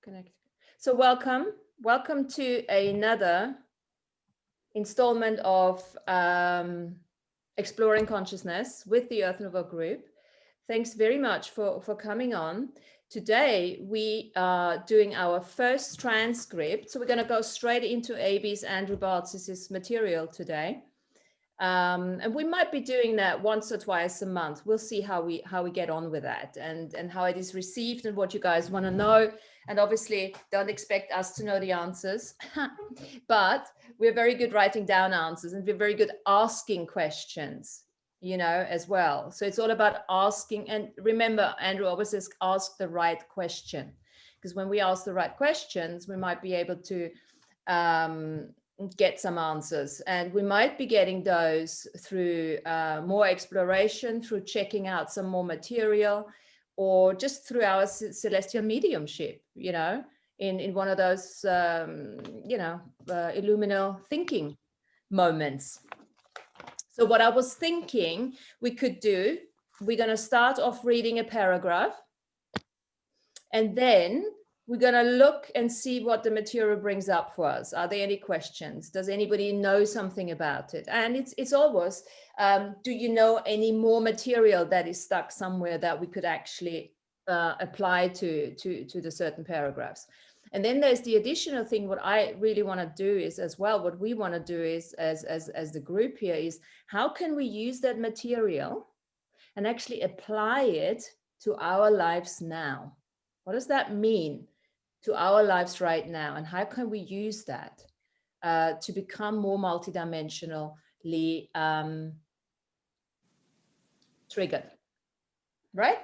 Connect. So welcome to another installment of Exploring Consciousness with the Earth Nouveau group. Thanks very much for coming on. Today we are doing our first transcript, so we're going to go straight into AB's Andrew Bartzis' material today. And we might be doing that once or twice a month. We'll see how we get on with that and how it is received and what you guys want to know. And obviously don't expect us to know the answers, but we're very good writing down answers and we're very good asking questions, you know, as well. So it's all about asking. And remember, Andrew always says, ask the right question, because when we ask the right questions, we might be able to get some answers, and we might be getting those through more exploration, through checking out some more material, or just through our celestial mediumship, you know, in one of those illuminal thinking moments. So what I was thinking we could do, we're going to start off reading a paragraph, and then we're going to look and see what the material brings up for us. Are there any questions? Does anybody know something about it? And it's always, do you know any more material that is stuck somewhere that we could actually apply to the certain paragraphs? And then there's the additional thing. What I really want to do is as well, what we want to do is as the group here is, how can we use that material and actually apply it to our lives now? What does that mean to our lives right now? And how can we use that to become more multidimensionally triggered, right?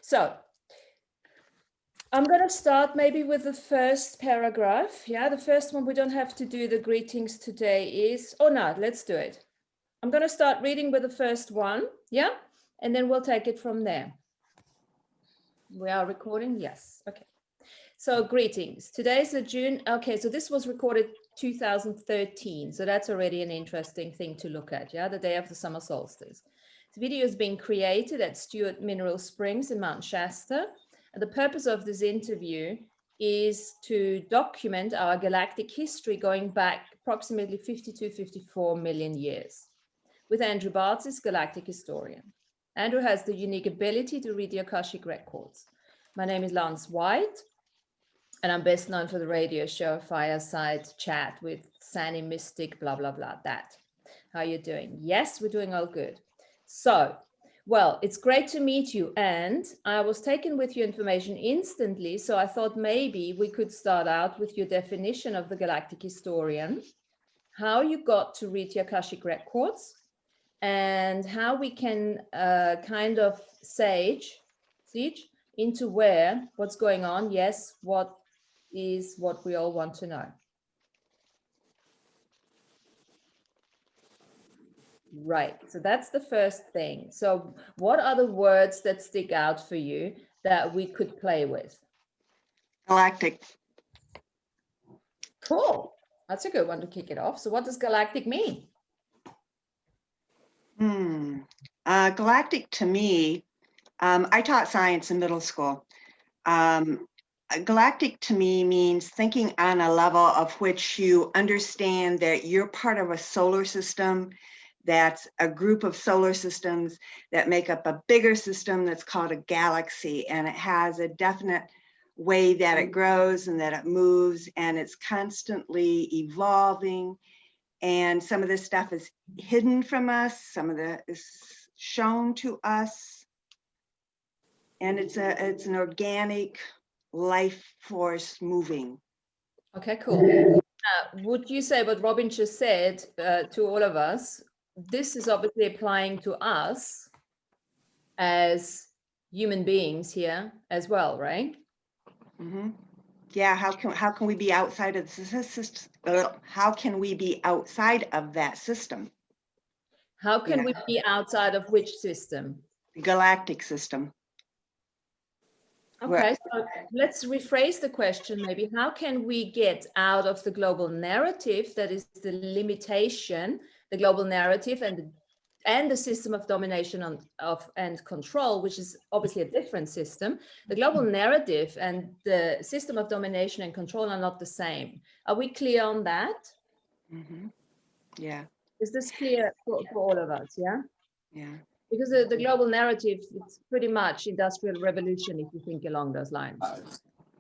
So I'm going to start maybe with the first paragraph. Yeah, the first one, we don't have to do the greetings today is, oh no, let's do it. I'm going to start reading with the first one. Yeah, and then we'll take it from there. We are recording. Yes. Okay. So greetings. Today's the June. Okay, so this was recorded 2013. So that's already an interesting thing to look at. Yeah, the day of the summer solstice. The video is being created at Stewart Mineral Springs in Mount Shasta. And the purpose of this interview is to document our galactic history going back approximately 54 million years with Andrew Bartzis, galactic historian. Andrew has the unique ability to read the Akashic records. My name is Lance White, and I'm best known for the radio show Fireside Chat with Sandy Mystic, blah, blah, blah, that. How are you doing? Yes, we're doing all good. So, well, it's great to meet you. And I was taken with your information instantly. So I thought maybe we could start out with your definition of the galactic historian, how you got to read the Akashic records, and how we can kind of siege into what's going on. Yes, what is what we all want to know. Right, so that's the first thing. So what are the words that stick out for you that we could play with? Galactic. Cool, that's a good one to kick it off. So what does galactic mean? Galactic to me, I taught science in middle school. Galactic to me means thinking on a level of which you understand that you're part of a solar system, that's a group of solar systems that make up a bigger system that's called a galaxy, and it has a definite way that it grows and that it moves, and it's constantly evolving. And some of this stuff is hidden from us, some of it is shown to us, and it's an organic life force moving. Okay, cool. Would you say what Robin just said to all of us, this is obviously applying to us as human beings here as well, right? Mm-hmm. Yeah, how can we be outside of the system? How can we be outside of that system? How can we be outside of which system? The galactic system. Okay, so let's rephrase the question maybe. How can we get out of the global narrative that is the limitation, the global narrative and and the system of domination and control, which is obviously a different system. The global narrative and the system of domination and control are not the same. Are we clear on that? Mm-hmm. Yeah. Is this clear for all of us? Yeah. Yeah. Because the global narrative, it's pretty much industrial revolution, if you think along those lines.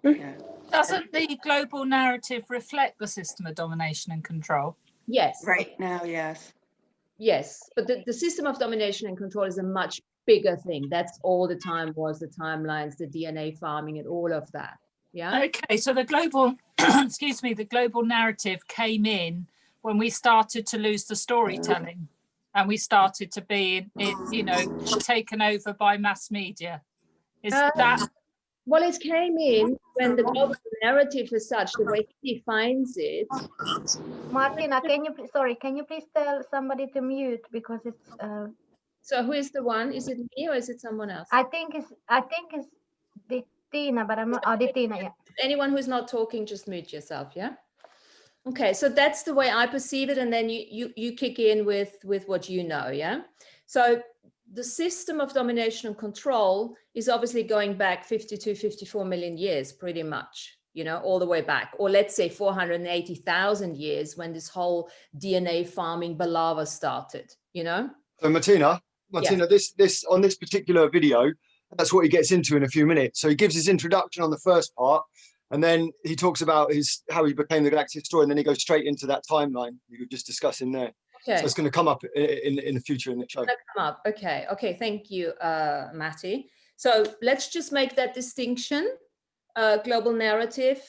Yeah. Doesn't the global narrative reflect the system of domination and control? Yes. Right now, yes. Yes, but the system of domination and control is a much bigger thing. That's all the time was the timelines, the DNA farming and all of that. Yeah. Okay, so the global, excuse me, the global narrative came in when we started to lose the storytelling and we started to be, you know, taken over by mass media. Is that? Well, it came in when the global narrative as such, the way he defines it. Martina, can you please tell somebody to mute because it's So who is the one? Is it me or is it someone else? I think it's Tina, but I'm not Tina, yeah. Anyone who's not talking, just mute yourself, yeah? Okay, so that's the way I perceive it, and then you kick in with what you know, yeah? So the system of domination and control is obviously going back 52, 54 million years, pretty much, you know, all the way back, or let's say 480,000 years when this whole DNA farming balava started, you know? So Martina, Yes. this on this particular video, that's what he gets into in a few minutes. So he gives his introduction on the first part, and then he talks about how he became the Galactic story, and then he goes straight into that timeline you were just discussing there. Okay. So it's going to come up in the future in the show. Come up. Okay, thank you, Matty. So let's just make that distinction, global narrative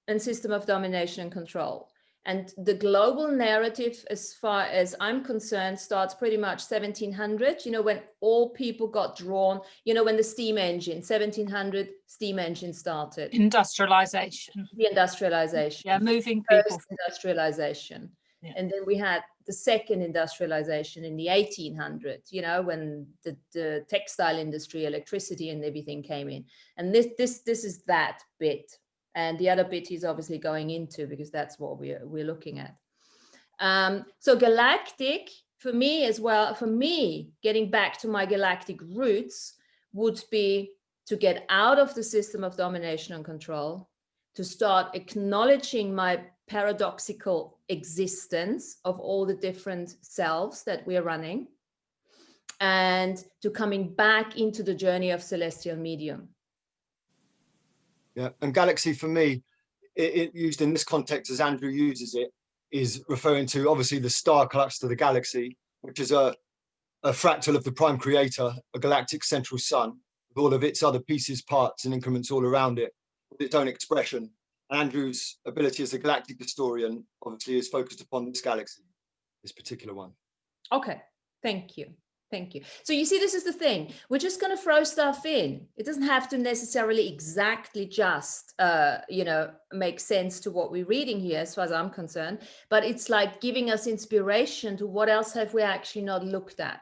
and system of domination and control. And the global narrative, as far as I'm concerned, starts pretty much 1700, you know, when all people got drawn, you know, when the steam engine, 1700 steam engine started. Industrialization. The industrialization. Yeah, moving people. First industrialization. Yeah. And then we had the second industrialization in the 1800s, you know, when the textile industry, electricity and everything came in. And this is that bit. And the other bit he's obviously going into because that's what we're looking at. So Galactic, for me as well, getting back to my galactic roots would be to get out of the system of domination and control, to start acknowledging my paradoxical existence of all the different selves that we're running, and to coming back into the journey of celestial medium. Yeah, and galaxy for me, it used in this context as Andrew uses it, is referring to obviously the star cluster, the galaxy, which is a fractal of the prime creator, a galactic central sun, with all of its other pieces, parts, and increments all around it, with its own expression. Andrew's ability as a galactic historian obviously is focused upon this galaxy, this particular one. Okay, thank you. Thank you. So you see, this is the thing. We're just going to throw stuff in. It doesn't have to necessarily exactly just, you know, make sense to what we're reading here, as far as I'm concerned. But it's like giving us inspiration to what else have we actually not looked at,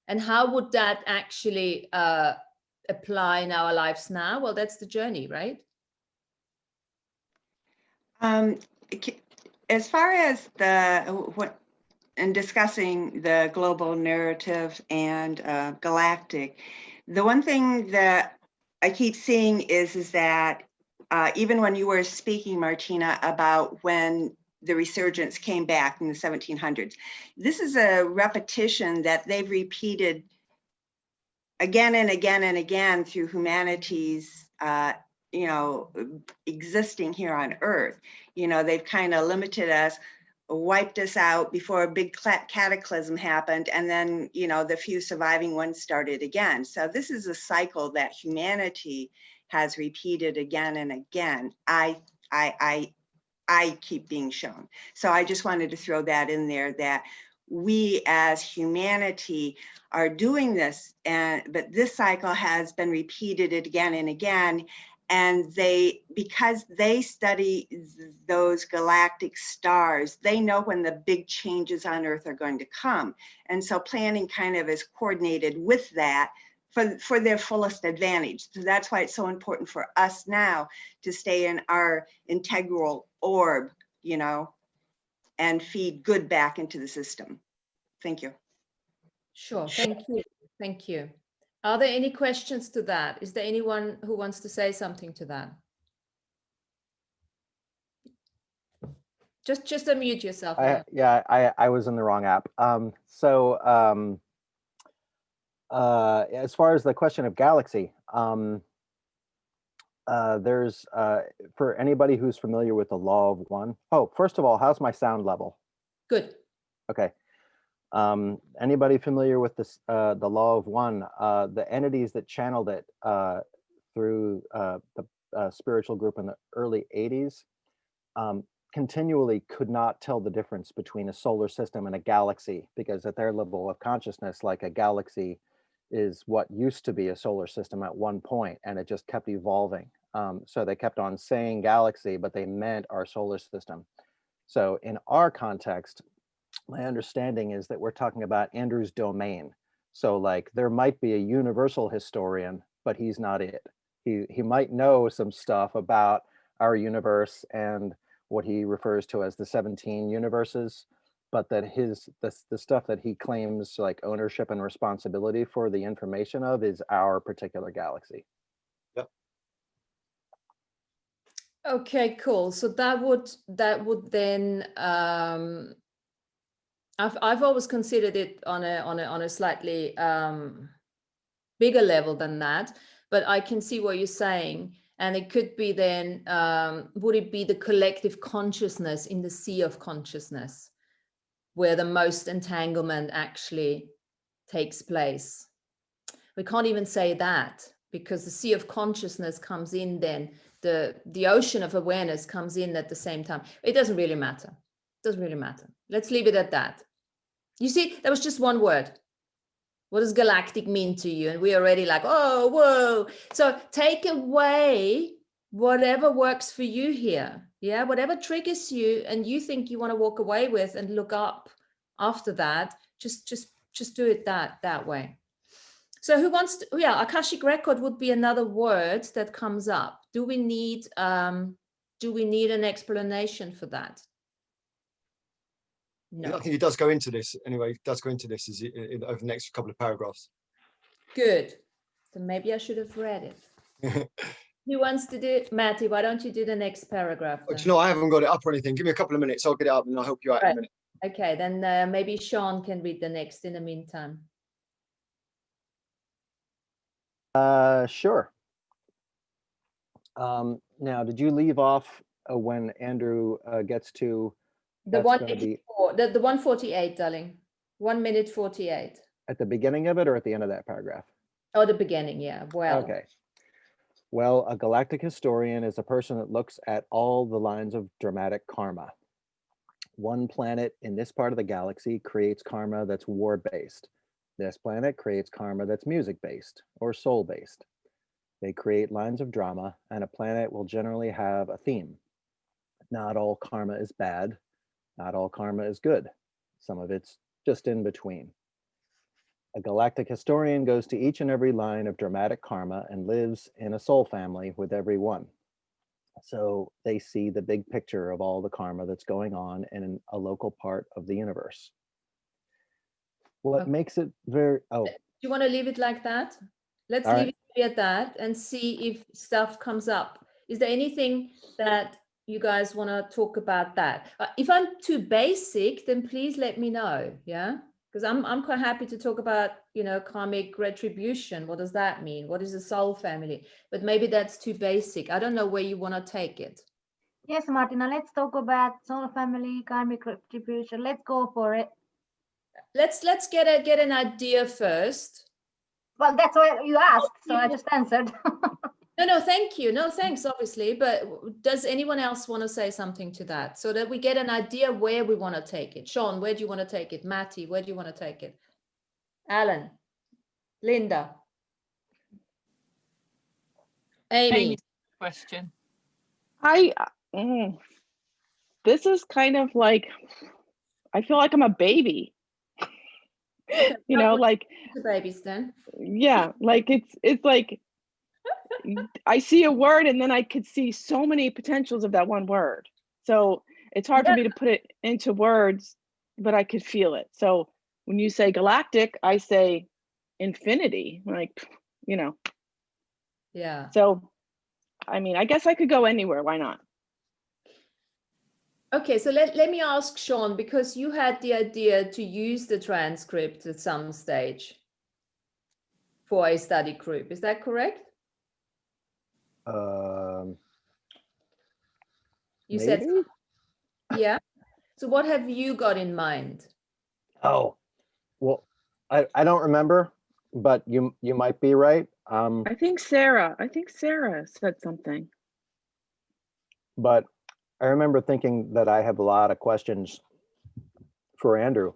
and how would that actually apply in our lives now? Well, that's the journey, right? As far as in discussing the global narrative and galactic, the one thing that I keep seeing is that even when you were speaking, Martina, about when the resurgence came back in the 1700s, this is a repetition that they've repeated again and again and again through humanity's you know, existing here on Earth. You know, they've kind of limited us, wiped us out before a big cataclysm happened, and then, you know, the few surviving ones started again. So this is a cycle that humanity has repeated again and again. I keep being shown. So I just wanted to throw that in there, that we as humanity are doing this, but this cycle has been repeated again and again. And because they study those galactic stars, they know when the big changes on Earth are going to come. And so planning kind of is coordinated with that for their fullest advantage. So that's why it's so important for us now to stay in our integral orb, you know, and feed good back into the system. Thank you. Sure. Thank you. Thank you. Are there any questions to that? Is there anyone who wants to say something to that? Just unmute yourself. I was in the wrong app. As far as the question of galaxy, there's for anybody who's familiar with the law of one. Oh, first of all, how's my sound level? Good. Okay. Anybody familiar with this, the law of one? The entities that channeled it through the spiritual group in the early 80s continually could not tell the difference between a solar system and a galaxy, because at their level of consciousness, like a galaxy is what used to be a solar system at one point, and it just kept evolving. So they kept on saying galaxy, but they meant our solar system. So in our context, my understanding is that we're talking about Andrew's domain. So like there might be a universal historian, but he's not it. He might know some stuff about our universe and what he refers to as the 17 universes, but that the stuff that he claims like ownership and responsibility for the information of is our particular galaxy. Yep. Okay, cool. So that would then I've always considered it on a slightly bigger level than that, but I can see what you're saying. And it could be then, would it be the collective consciousness in the sea of consciousness where the most entanglement actually takes place? We can't even say that, because the sea of consciousness comes in then, the ocean of awareness comes in at the same time. It doesn't really matter. It doesn't really matter. Let's leave it at that. You see, that was just one word. What does galactic mean to you? And we're already like, oh, whoa. So take away whatever works for you here. Yeah, whatever triggers you and you think you want to walk away with and look up after that, just do it that way. So who wants to, yeah, Akashic record would be another word that comes up. Do we need an explanation for that? No. I think it does go into this anyway. It does go into this over the next couple of paragraphs. Good. So maybe I should have read it. Who wants to do it? Matty, why don't you do the next paragraph? But you know, I haven't got it up or anything. Give me a couple of minutes. I'll get it up and I'll help you out in a minute. Okay, then maybe Sean can read the next in the meantime. Sure. Now, did you leave off when Andrew gets to the 184, the 148, darling? 1 minute 48. At the beginning of it or at the end of that paragraph? Oh, the beginning, yeah. Well. Okay. Well, a galactic historian is a person that looks at all the lines of dramatic karma. One planet in this part of the galaxy creates karma that's war-based. This planet creates karma that's music-based or soul-based. They create lines of drama, and a planet will generally have a theme. Not all karma is bad. Not all karma is good. Some of it's just in between. A galactic historian goes to each and every line of dramatic karma and lives in a soul family with every one. So they see the big picture of all the karma that's going on in a local part of the universe. What makes it very, Do you want to leave it like that? Let's leave it at that and see if stuff comes up. Is there anything that you guys want to talk about that? If I'm too basic, then please let me know. Yeah, because I'm quite happy to talk about, you know, karmic retribution. What does that mean? What is a soul family? But maybe that's too basic. I don't know where you want to take it. Yes, Martina, let's talk about soul family, karmic retribution. Let's go for it. Let's get an idea first. Well, that's what you asked, so I just answered. No, thank you. No, thanks, obviously. But does anyone else want to say something to that so that we get an idea where we want to take it? Sean, where do you want to take it? Matty, where do you want to take it? Alan, Linda, Amy. Question. This is kind of like, I feel like I'm a baby. Okay, you know, like the babies then. Yeah, like it's like I see a word and then I could see so many potentials of that one word. So it's hard for me to put it into words, but I could feel it. So when you say galactic, I say infinity, like, you know. Yeah. So, I mean, I guess I could go anywhere. Why not? Okay, so let me ask Sean, because you had the idea to use the transcript at some stage for a study group. Is that correct? You said, Maybe? yeah. So what have you got in mind? Oh, well, I don't remember, but you might be right. I think Sarah said something. But I remember thinking that I have a lot of questions for Andrew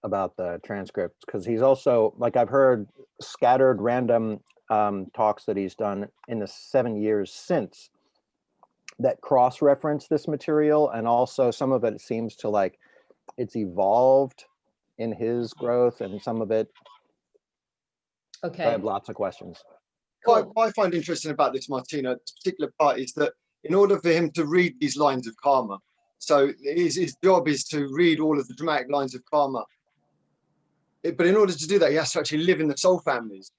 about the transcripts, because he's also, like, I've heard scattered random talks that he's done in the 7 years since that cross-reference this material, and also some of it seems to, like, it's evolved in his growth, and some of it, I Okay. have lots of questions. Cool. What I find interesting about this, Martina, this particular part, is that in order for him to read these lines of karma, so his job is to read all of the dramatic lines of karma. But in order to do that, he has to actually live in the soul families,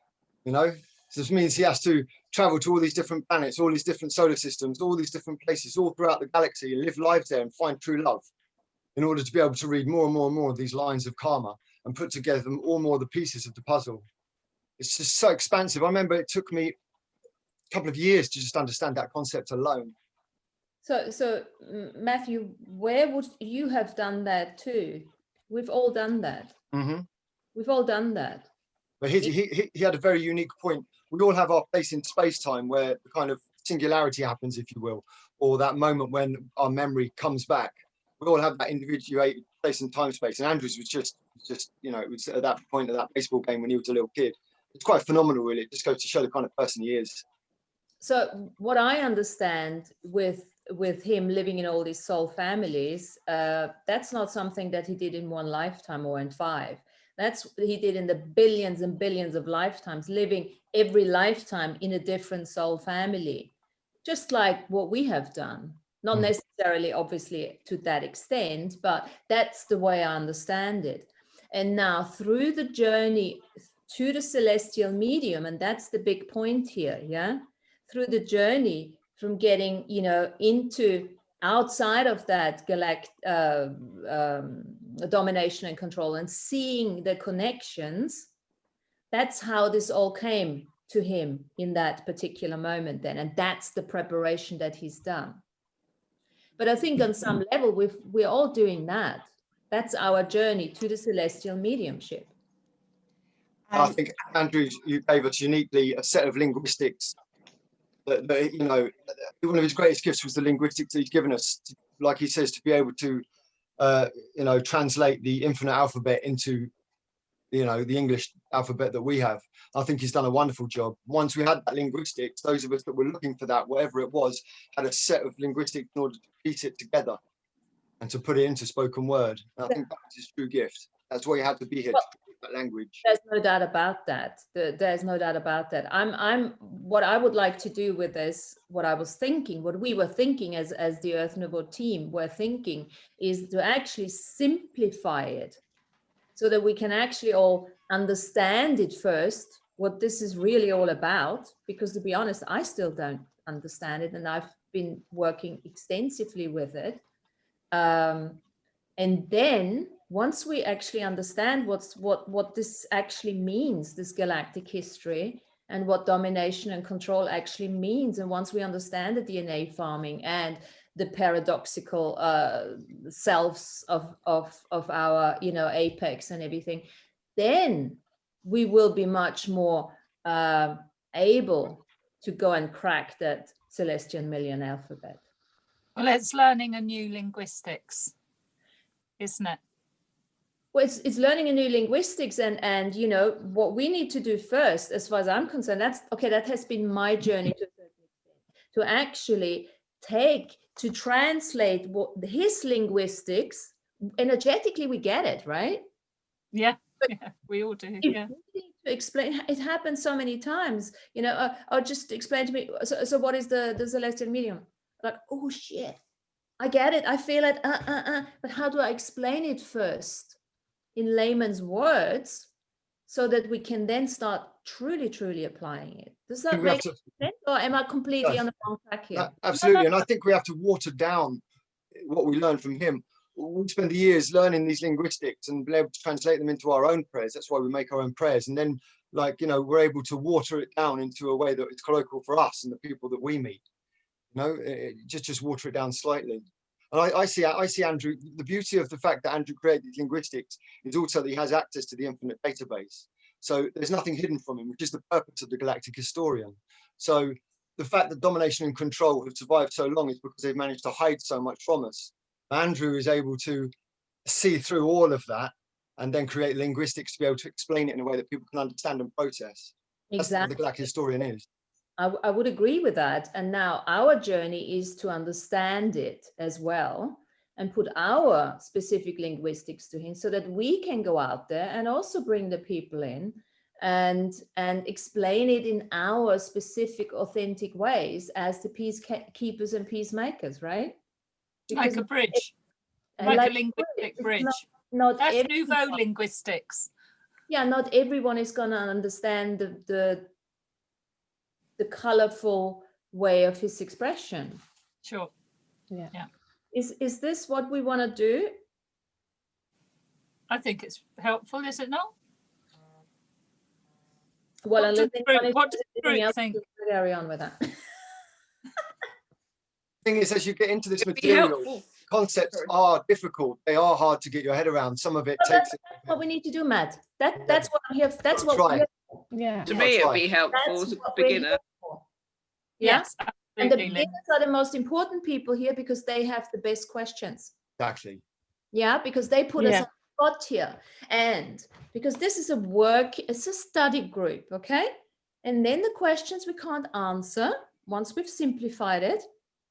you know? So this means he has to travel to all these different planets, all these different solar systems, all these different places, all throughout the galaxy, and live lives there and find true love in order to be able to read more and more and more of these lines of karma and put together them all more the pieces of the puzzle. It's just so expansive. I remember it took me a couple of years to just understand that concept alone. So Matthew, where would you have done that too? We've all done that. Mm-hmm. We've all done that. But he had a very unique point. We all have our place in space-time where the kind of singularity happens, if you will, or that moment when our memory comes back. We all have that individuated place in time space. And Andrew's was just you know, it was at that point of that baseball game when he was a little kid. It's quite phenomenal, really. It just goes to show the kind of person he is. So what I understand with him living in all these soul families, that's not something that he did in one lifetime or in 5. That's what he did in the billions and billions of lifetimes, living every lifetime in a different soul family, just like what we have done. Not necessarily, obviously, to that extent, but that's the way I understand it. And now through the journey to the celestial medium, and that's the big point here, yeah? Through the journey from getting, you know, into outside of that galactic domination and control and seeing the connections, that's how this all came to him in that particular moment then. And that's the preparation that he's done. But I think on some level, we're all doing that. That's our journey to the celestial mediumship. I think, Andrew, you gave us uniquely a set of linguistics that, you know, one of his greatest gifts was the linguistics that he's given us, like he says, to be able to, you know, translate the infinite alphabet into, you know, the English alphabet that we have. I think he's done a wonderful job. Once we had that linguistics, those of us that were looking for that, whatever it was, had a set of linguistics in order to piece it together and to put it into spoken word. And I think that's his true gift. That's why he had to be here to speak that language. There's no doubt about that. There's no doubt about that. What I would like to do with this, what I was thinking, what we were thinking as the Earth Nouveau team were thinking, is to actually simplify it so that we can actually all understand it first, what this is really all about, because to be honest, I still don't understand it, and I've been working extensively with it. And then once we actually understand what this actually means, this galactic history, and what domination and control actually means, and once we understand the DNA farming and the paradoxical selves of our, you know, apex and everything, then we will be much more able to go and crack that celestial million alphabet. Well, it's learning a new linguistics, isn't it? Well, it's learning a new linguistics, and you know what we need to do first, as far as I'm concerned, that has been my journey to a certain extent, to actually to translate what his linguistics energetically. We get it, right? Yeah, we all do. Yeah. To explain, it happens so many times, you know. Or just explain to me. So what is the celestial medium? Like, oh shit, I get it, I feel it. But how do I explain it first? in layman's words so that we can then start truly applying it. Does that make sense? Or am I completely on the wrong track here? Absolutely. And I think we have to water down what we learned from him. We spend years learning these linguistics and be able to translate them into our own prayers. That's why we make our own prayers. And then, like, you know, we're able to water it down into a way that it's colloquial for us and the people that we meet. You know, just water it down slightly. And I see Andrew, the beauty of the fact that Andrew created linguistics is also that he has access to the infinite database. So there's nothing hidden from him, which is the purpose of the Galactic Historian. So the fact that domination and control have survived so long is because they've managed to hide so much from us. Andrew is able to see through all of that and then create linguistics to be able to explain it in a way that people can understand and process. That's what the Galactic Historian is. I would agree with that. And now our journey is to understand it as well and put our specific linguistics to him so that we can go out there and also bring the people in and explain it in our specific, authentic ways as the peacekeepers and peacemakers, right? Because like a bridge, like a linguistic bridge. That's nouveau linguistics. Yeah, not everyone is going to understand the colorful way of his expression. Sure. Yeah. Is this what we want to do? I think it's helpful, is it not? Well, what does the group think? Carry on with that. Thing is, as you get into this material, concepts are difficult. They are hard to get your head around. Some of it takes. That's what we need to do, Matt. That's what I'm here. That's what we're here for. Yeah. To me, it'd be helpful as a beginner. Yes, and the beginners are the most important people here because they have the best questions. Exactly. Yeah, because they put us on the spot here, and because this is it's a study group, okay? And then the questions we can't answer once we've simplified it,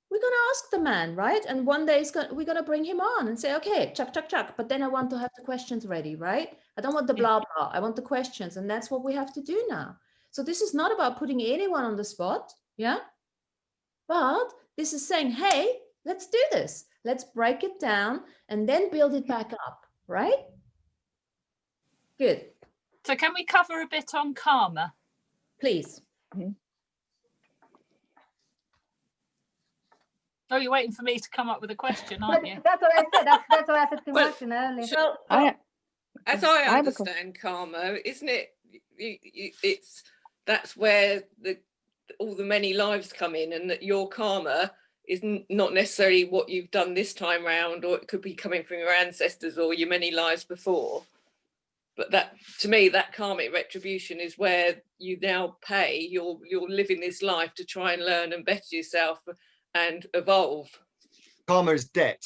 we're going to ask the man, right? And one day we're going to bring him on and say, okay, chuck. But then I want to have the questions ready, right? I don't want the blah, blah. I want the questions. And that's what we have to do now. So this is not about putting anyone on the spot. Yeah. But this is saying, hey, let's do this. Let's break it down and then build it back up. Right? Good. So can we cover a bit on karma? Please. Mm-hmm. Oh, you're waiting for me to come up with a question, aren't you? That's what I said. That's why I said the question earlier. So, as I understand karma, isn't it? That's where all the many lives come in, and that your karma is not necessarily what you've done this time round, or it could be coming from your ancestors or your many lives before. But that, to me, that karmic retribution is where you now pay. You're living this life to try and learn and better yourself and evolve. Karma is debt.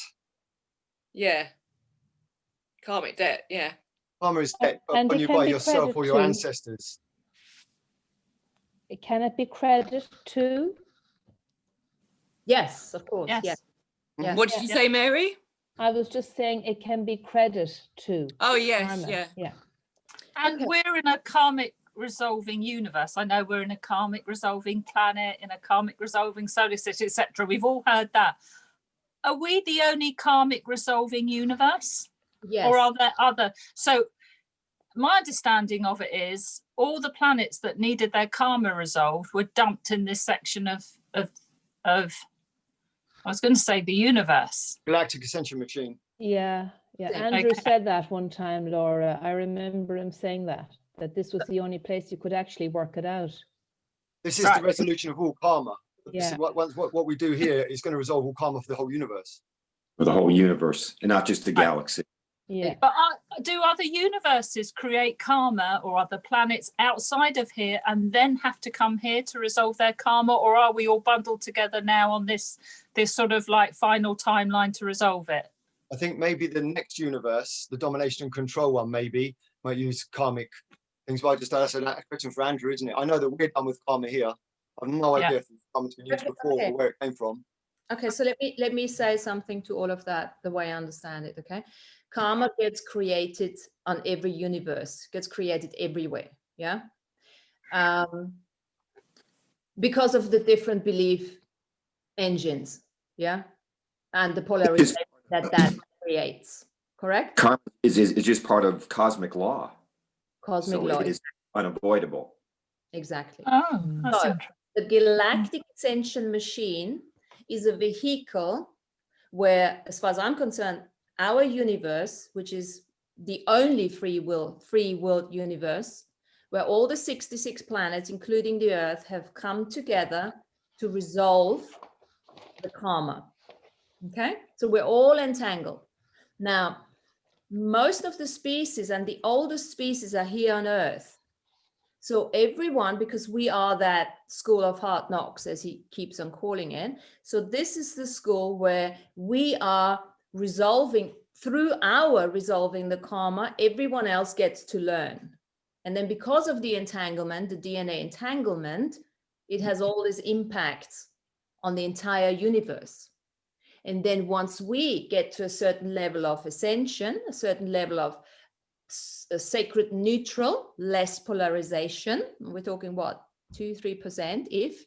Yeah. Karmic debt, yeah. Karma is debt upon you by yourself or your ancestors. Can it be credit too? Yes, of course. Yes. Yes. What did you say, Mary? I was just saying it can be credit too. Oh, yes, karma. Yeah. And we're in a karmic resolving universe. I know we're in a karmic resolving planet, in a karmic resolving solar system, etc. We've all heard that. Are we the only karmic resolving universe? Yes. Or are there other? So my understanding of it is all the planets that needed their karma resolved were dumped in this section of I was going to say the universe. Galactic Ascension Machine. Yeah. Andrew said that one time, Laura. I remember him saying that this was the only place you could actually work it out. This is the resolution of all karma. Yeah. What we do here is going to resolve all karma for the whole universe. For the whole universe, and not just the galaxy. Yeah. But do other universes create karma, or other planets outside of here and then have to come here to resolve their karma, or are we all bundled together now on this sort of like final timeline to resolve it? I think maybe the next universe, the domination and control one, maybe might use karmic things. But I just that's a question for Andrew, isn't it? I know that we're done with karma here. I have no idea if karma's been used before or where it came from. Okay, so let me say something to all of that the way I understand it. Okay, karma gets created on every universe, gets created everywhere. Yeah, because of the different belief engines. Yeah, and the polarization that creates. correct? Karma is just part of cosmic law. Cosmic So law. it is unavoidable. Exactly. Oh, that's So interesting. the galactic ascension machine is a vehicle where, as far as I'm concerned, our universe, which is the only free world universe, where all the 66 planets, including the Earth, have come together to resolve the karma. Okay, so we're all entangled. Now, most of the species and the oldest species are here on Earth. So everyone, because we are that school of hard knocks, as he keeps on calling it. So this is the school where we are resolving, through our resolving the karma, everyone else gets to learn. And then because of the entanglement, the DNA entanglement, it has all these impacts on the entire universe. And then once we get to a certain level of ascension, a certain level of a sacred neutral, less polarization, we're talking what, 2-3% if,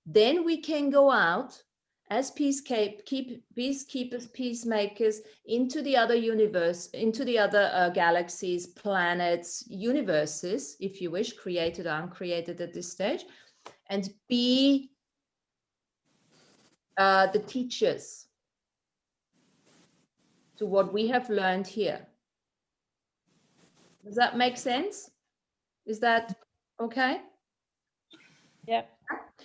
then we can go out as peacekeepers, peacemakers into the other universe, into the other galaxies, planets, universes, if you wish, created or uncreated at this stage, and be the teachers to what we have learned here. Does that make sense? Is that okay? Yeah.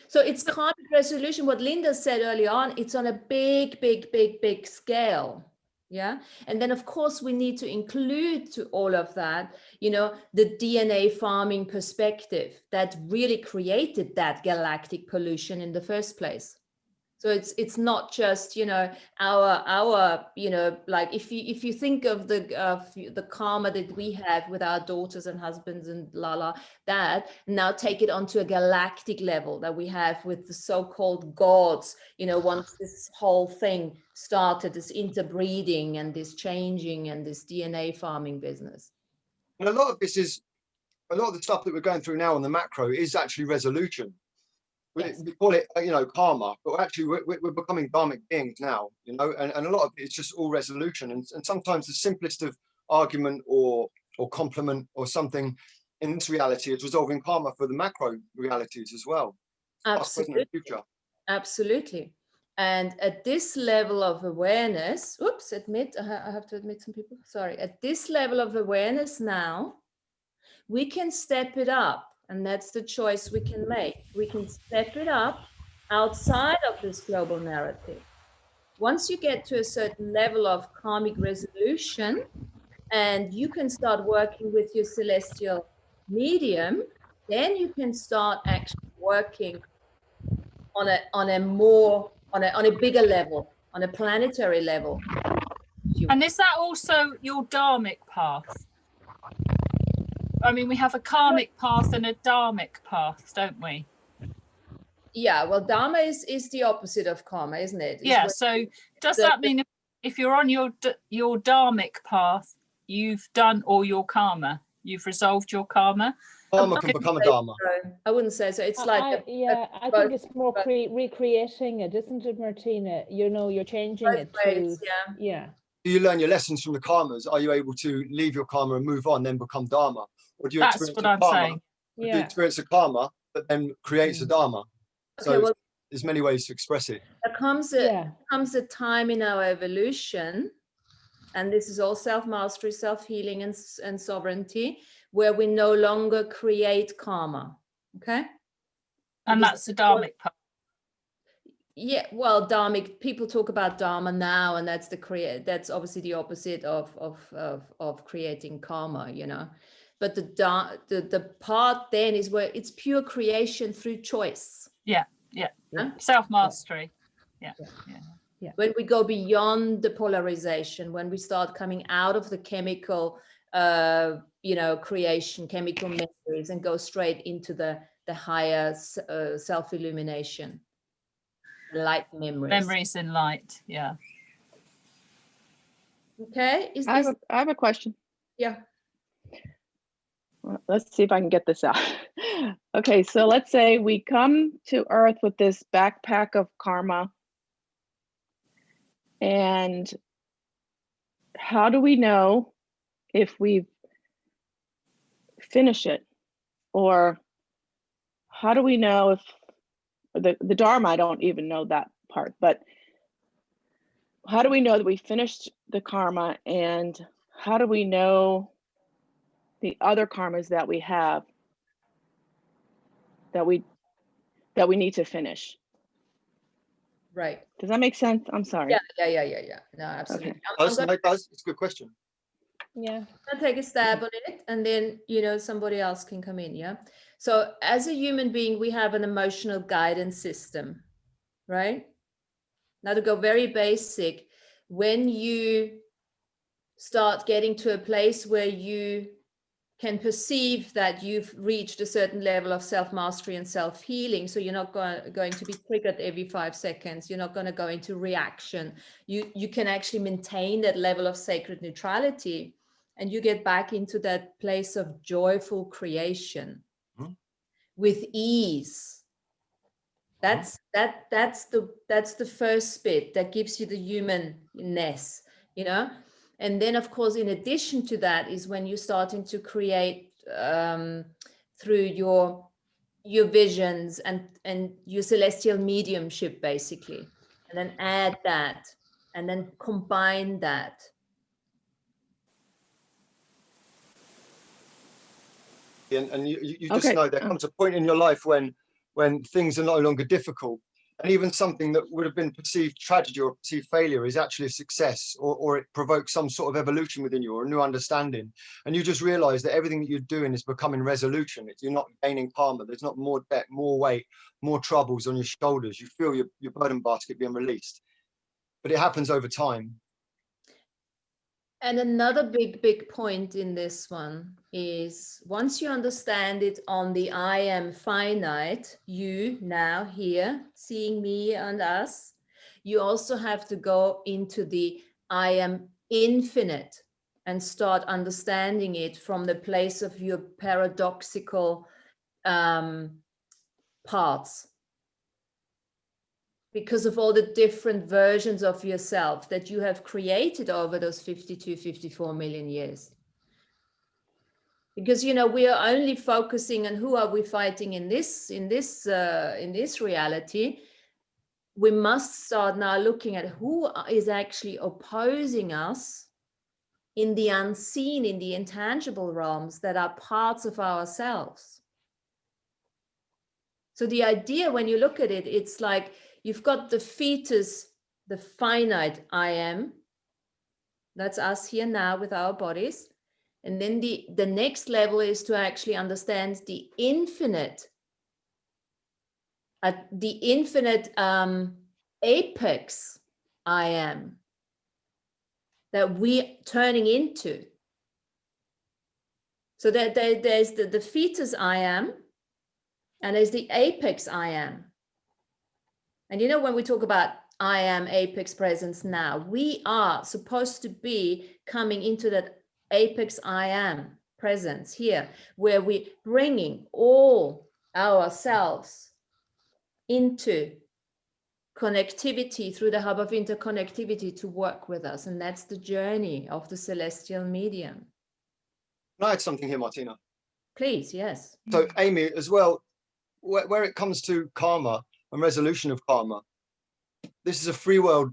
So it's karmic resolution. What Linda said early on, it's on a big scale. Yeah. And then of course we need to include to all of that, you know, the DNA farming perspective that really created that galactic pollution in the first place. So it's not just, you know, our you know, like if you think of the karma that we have with our daughters and husbands and that, now take it onto a galactic level that we have with the so-called gods, you know, once this whole thing started, this interbreeding and this changing and this DNA farming business. And a lot of the stuff that we're going through now on the macro is actually resolution. Yes. We call it, you know, karma, but actually we're becoming dharmic beings now, you know, and a lot of it's just all resolution. And sometimes the simplest of argument or compliment or something in this reality is resolving karma for the macro realities as well. Past, present, and future. Absolutely. And at this level of awareness, I have to admit some people, sorry. At this level of awareness now, we can step it up. And that's the choice we can make. We can step it up outside of this global narrative. Once you get to a certain level of karmic resolution, and you can start working with your celestial medium, then you can start actually working on a bigger level, on a planetary level. And is that also your dharmic path? I mean, we have a karmic path and a dharmic path, don't we? Yeah, well, dharma is the opposite of karma, isn't it? Yeah, so does that mean if you're on your dharmic path, you've done all your karma, you've resolved your karma? Karma can become a dharma. I wouldn't say so. It's like I think it's more recreating it, isn't it, Martina? You know, you're changing it to yeah. Do you learn your lessons from the karmas? Are you able to leave your karma and move on, then become dharma? Or do you experience a karma? Do you experience a karma, but then creates a dharma? So okay, well, there's many ways to express it. There comes a time in our evolution, and this is all self-mastery, self-healing, and sovereignty, where we no longer create karma. Okay. And that's the dharmic path. Yeah, well, dharmic, people talk about dharma now, and that's that's obviously the opposite of creating karma, you know. But the part then is where it's pure creation through choice. Yeah. Self-mastery. Yeah. When we go beyond the polarization, when we start coming out of the chemical creation, chemical memories, and go straight into the higher self-illumination. Light memories in light. Yeah. Okay. I have a question. Yeah. Well, let's see if I can get this out. Okay, so let's say we come to Earth with this backpack of karma, and how do we know if we finish it? Or how do we know if the Dharma, I don't even know that part, but how do we know that we finished the karma, and how do we know the other karmas that we have that we need to finish? Right. Does that make sense? I'm sorry. Yeah. No, absolutely. Okay. I'm gonna, It's a good question. Yeah. I'll take a stab on it, and then, you know, somebody else can come in. Yeah. So as a human being, we have an emotional guidance system, right? Now, to go very basic, when you start getting to a place where you can perceive that you've reached a certain level of self-mastery and self-healing, so you're not going to be triggered every 5 seconds, you're not going to go into reaction, you can actually maintain that level of sacred neutrality, and you get back into that place of joyful creation with ease. That's the first bit that gives you the humanness, you know. And then, of course, in addition to that is when you're starting to create through your visions and your celestial mediumship, basically, and then add that and then combine that. And you just know there comes a point in your life when things are no longer difficult, and even something that would have been perceived tragedy or perceived failure is actually a success, or it provokes some sort of evolution within you or a new understanding, and you just realize that everything that you're doing is becoming resolution. You're not gaining karma. There's not more debt, more weight, more troubles on your shoulders. You feel your burden basket being released, but it happens over time. And another big point in this one is once you understand it on the I am finite, you now here seeing me and us, you also have to go into the I am infinite and start understanding it from the place of your paradoxical parts. Because of all the different versions of yourself that you have created over those 52, 54 million years. Because, you know, we are only focusing on who are we fighting in this reality. We must start now looking at who is actually opposing us in the unseen, in the intangible realms that are parts of ourselves. So the idea, when you look at it, it's like you've got the fetus, the finite I am. That's us here now with our bodies. And then the next level is to actually understand the infinite, apex I am that we turning into. So that there's the fetus I am, and there's the apex I am. And you know, when we talk about I am apex presence now, we are supposed to be coming into that apex I am presence here, where we're bringing all ourselves into connectivity through the hub of interconnectivity to work with us. And that's the journey of the celestial medium. Can I add something here, Martina? Please, yes. So Amy, as well, where it comes to karma and resolution of karma, this is a free world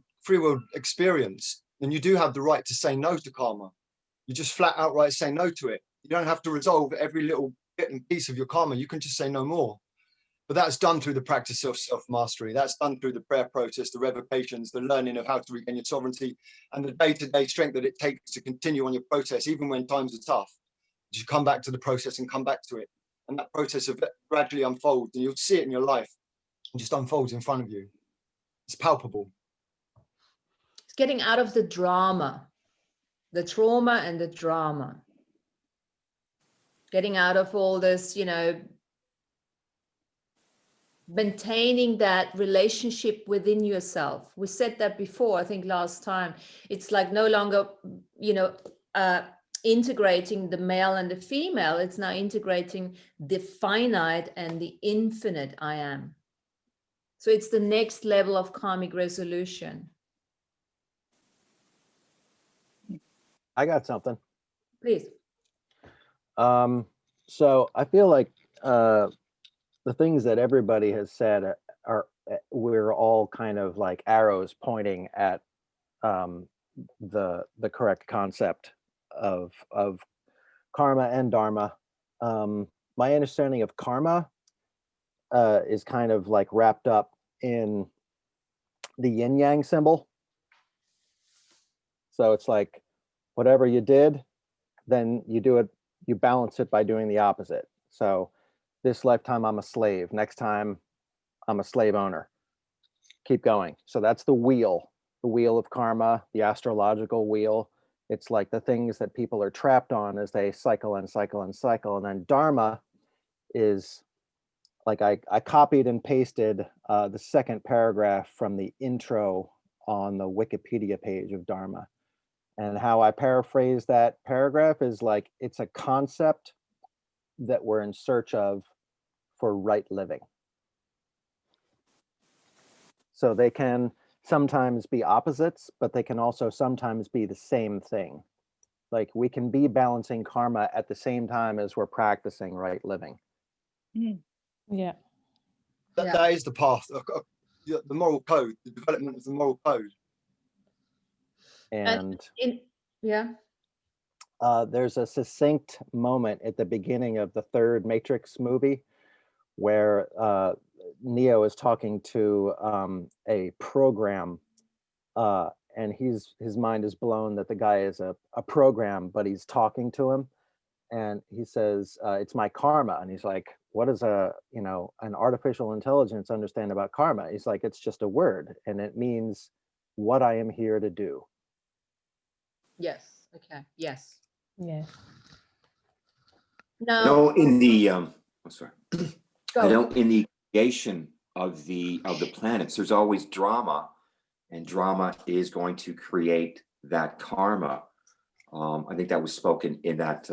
experience, and you do have the right to say no to karma. You just flat outright say no to it. You don't have to resolve every little bit and piece of your karma. You can just say no more. But that's done through the practice of self-mastery. That's done through the prayer process, the revocations, the learning of how to regain your sovereignty, and the day-to-day strength that it takes to continue on your process, even when times are tough. You come back to the process and come back to it. And that process of gradually unfolds, and you'll see it in your life. It just unfolds in front of you. It's palpable. It's getting out of the drama, the trauma and the drama. Getting out of all this, you know, maintaining that relationship within yourself. We said that before, I think last time. It's like no longer, you know, integrating the male and the female. It's now integrating the finite and the infinite I am. So it's the next level of karmic resolution. I got something. Please. So I feel like the things that everybody has said are we're all kind of like arrows pointing at the correct concept of karma and dharma. My understanding of karma is kind of like wrapped up in the yin yang symbol. So it's like whatever you did, then you do it, you balance it by doing the opposite. So this lifetime I'm a slave, next time I'm a slave owner. Keep going. So that's the wheel of karma, the astrological wheel. It's like the things that people are trapped on as they cycle and cycle and cycle. And then dharma is like I copied and pasted the second paragraph from the intro on the Wikipedia page of dharma. And how I paraphrase that paragraph is like, it's a concept that we're in search of for right living. So they can sometimes be opposites, but they can also sometimes be the same thing. Like we can be balancing karma at the same time as we're practicing right living. Yeah. That is the path, the moral code, the development of the moral code. And Yeah. There's a succinct moment at the beginning of the third Matrix movie where Neo is talking to a program, and his mind is blown that the guy is a program, but he's talking to him, and he says, "It's my karma," and he's like, "What does an artificial intelligence understand about karma?" He's like, "It's just a word, and it means what I am here to do." Yes. Okay. Yes. Yeah. I No. know in the Go I on. know in the creation of the planets, there's always drama, and drama is going to create that karma. I think that was spoken in that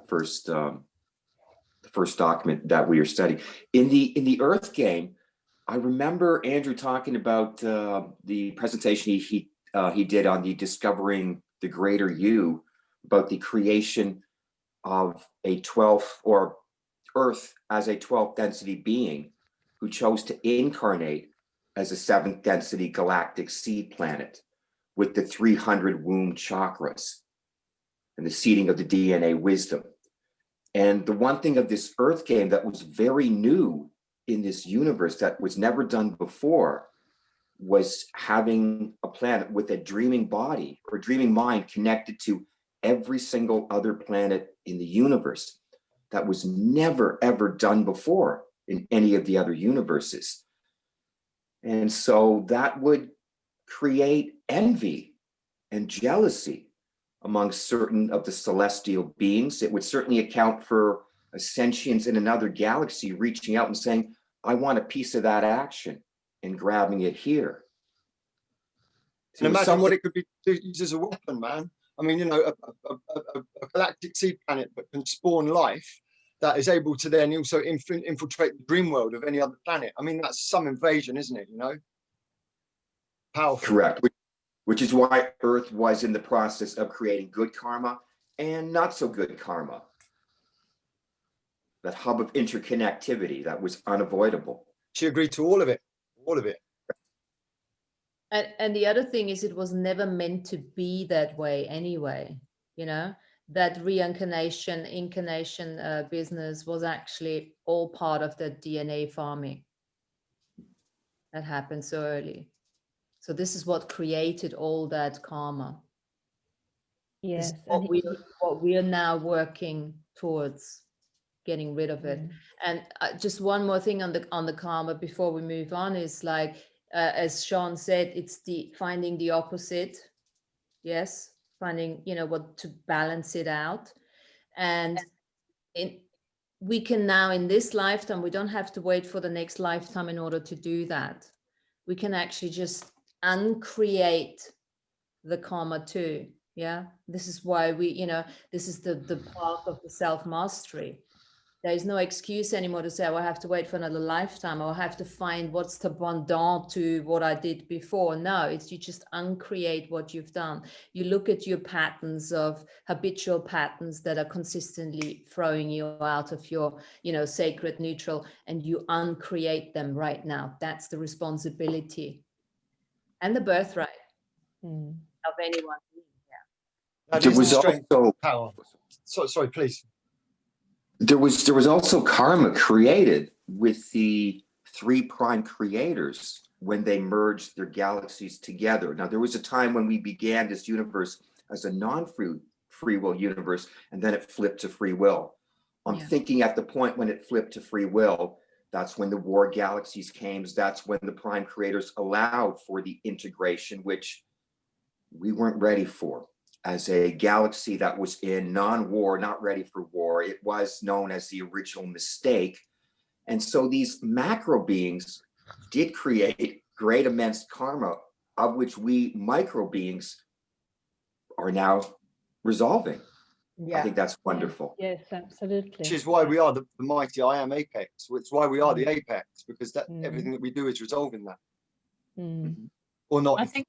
first the first document that we are studying. In the Earth game, I remember Andrew talking about the presentation he did on the discovering the greater you, about the creation of a 12th or Earth as a 12th density being who chose to incarnate as a 7th density galactic seed planet with the 300 womb chakras and the seeding of the DNA wisdom. And the one thing of this Earth game that was very new in this universe that was never done before was having a planet with a dreaming body or dreaming mind connected to every single other planet in the universe. That was never, ever done before in any of the other universes. And so that would create envy and jealousy among certain of the celestial beings. It would certainly account for a sentience in another galaxy reaching out and saying, I want a piece of that action, and grabbing it here. And imagine what it could be used as a weapon, man. I mean, a galactic seed planet that can spawn life that is able to then also infiltrate the dream world of any other planet. I mean, that's some invasion, isn't it? Powerful. Correct. Which is why Earth was in the process of creating good karma and not so good karma. That hub of interconnectivity that was unavoidable. She agreed to all of it. All of it. And the other thing is, it was never meant to be that way anyway. That reincarnation, incarnation business was actually all part of the DNA farming that happened so early. So this is what created all that karma. Yes. What we are now working towards getting rid of it. And just one more thing on the karma before we move on is like, as Sean said, it's finding the opposite. Yes, finding what to balance it out. And we can now, in this lifetime, we don't have to wait for the next lifetime in order to do that. We can actually just uncreate the karma too. Yeah, this is why this is the path of the self-mastery. There is no excuse anymore to say, oh, I have to wait for another lifetime, or I have to find what's the pendant to what I did before. No, it's you just uncreate what you've done. You look at your patterns of habitual patterns that are consistently throwing you out of your, sacred neutral, and you uncreate them right now. That's the responsibility and the birthright of anyone. That There is the was strength also power. Sorry, please. there was also karma created with the 3' creators when they merged their galaxies together. Now, there was a time when we began this universe as a non-free will universe, and then it flipped to free will. I'm thinking at the point when it flipped to free will, that's when the war galaxies came. That's when the prime creators allowed for the integration, which we weren't ready for. As a galaxy that was in non-war, not ready for war, it was known as the original mistake. And so these macro beings did create great immense karma, of which we micro beings are now resolving. I think that's wonderful. Yes, absolutely. Which is why we are the mighty I am apex. It's why we are the apex, because that everything that we do is resolving that. Or not. I think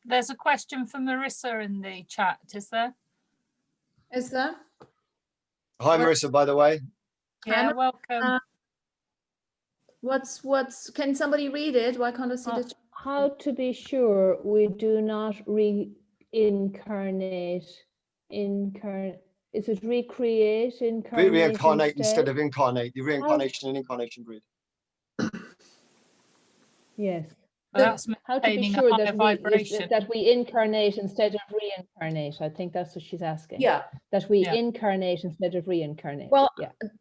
there's a question for Marissa in the chat, is there? Is there? Hi, Marissa, by the way. Yeah, welcome. What's can somebody read it? Why can't I see the chat? How to be sure we do not reincarnate? Is it recreate, incarnate? Reincarnate instead of incarnate. The reincarnation and incarnation grid. Yes. That's how to be sure that we incarnate instead of reincarnate. I think that's what she's asking. Yeah. That we incarnate instead of reincarnate. Well,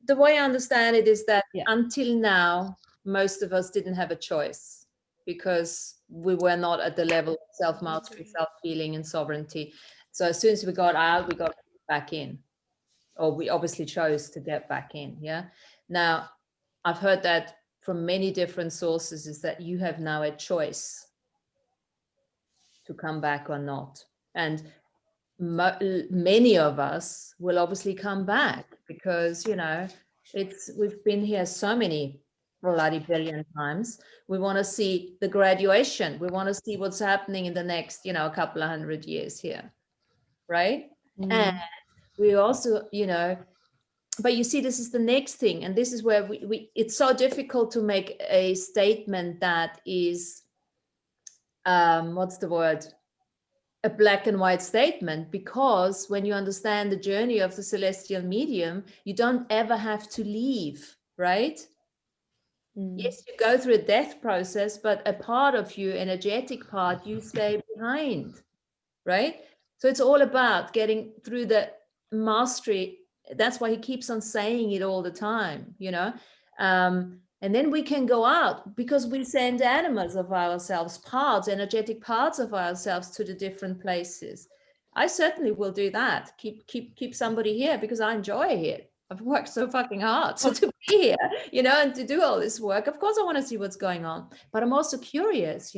the way I understand it is that until now, most of us didn't have a choice because we were not at the level of self-mastery, self-healing, and sovereignty. So as soon as we got out, we got back in, or we obviously chose to get back in. Yeah. Now, I've heard that from many different sources, is that you have now a choice to come back or not. And many of us will obviously come back because, we've been here so many bloody billion times. We want to see the graduation. We want to see what's happening in the next, a couple of 100 years here. Right. And we also, but you see, this is the next thing. And this is where it's so difficult to make a statement that is, what's the word? A black and white statement, because when you understand the journey of the celestial medium, you don't ever have to leave, right? Yes, you go through a death process, but a part of you, energetic part, you stay behind, right? So it's all about getting through the mastery. That's why he keeps on saying it all the time, and then we can go out because we send animals of ourselves, parts, energetic parts of ourselves to the different places. I certainly will do that. Keep somebody here because I enjoy it. I've worked so fucking hard to be here, and to do all this work. Of course, I want to see what's going on, but I'm also curious,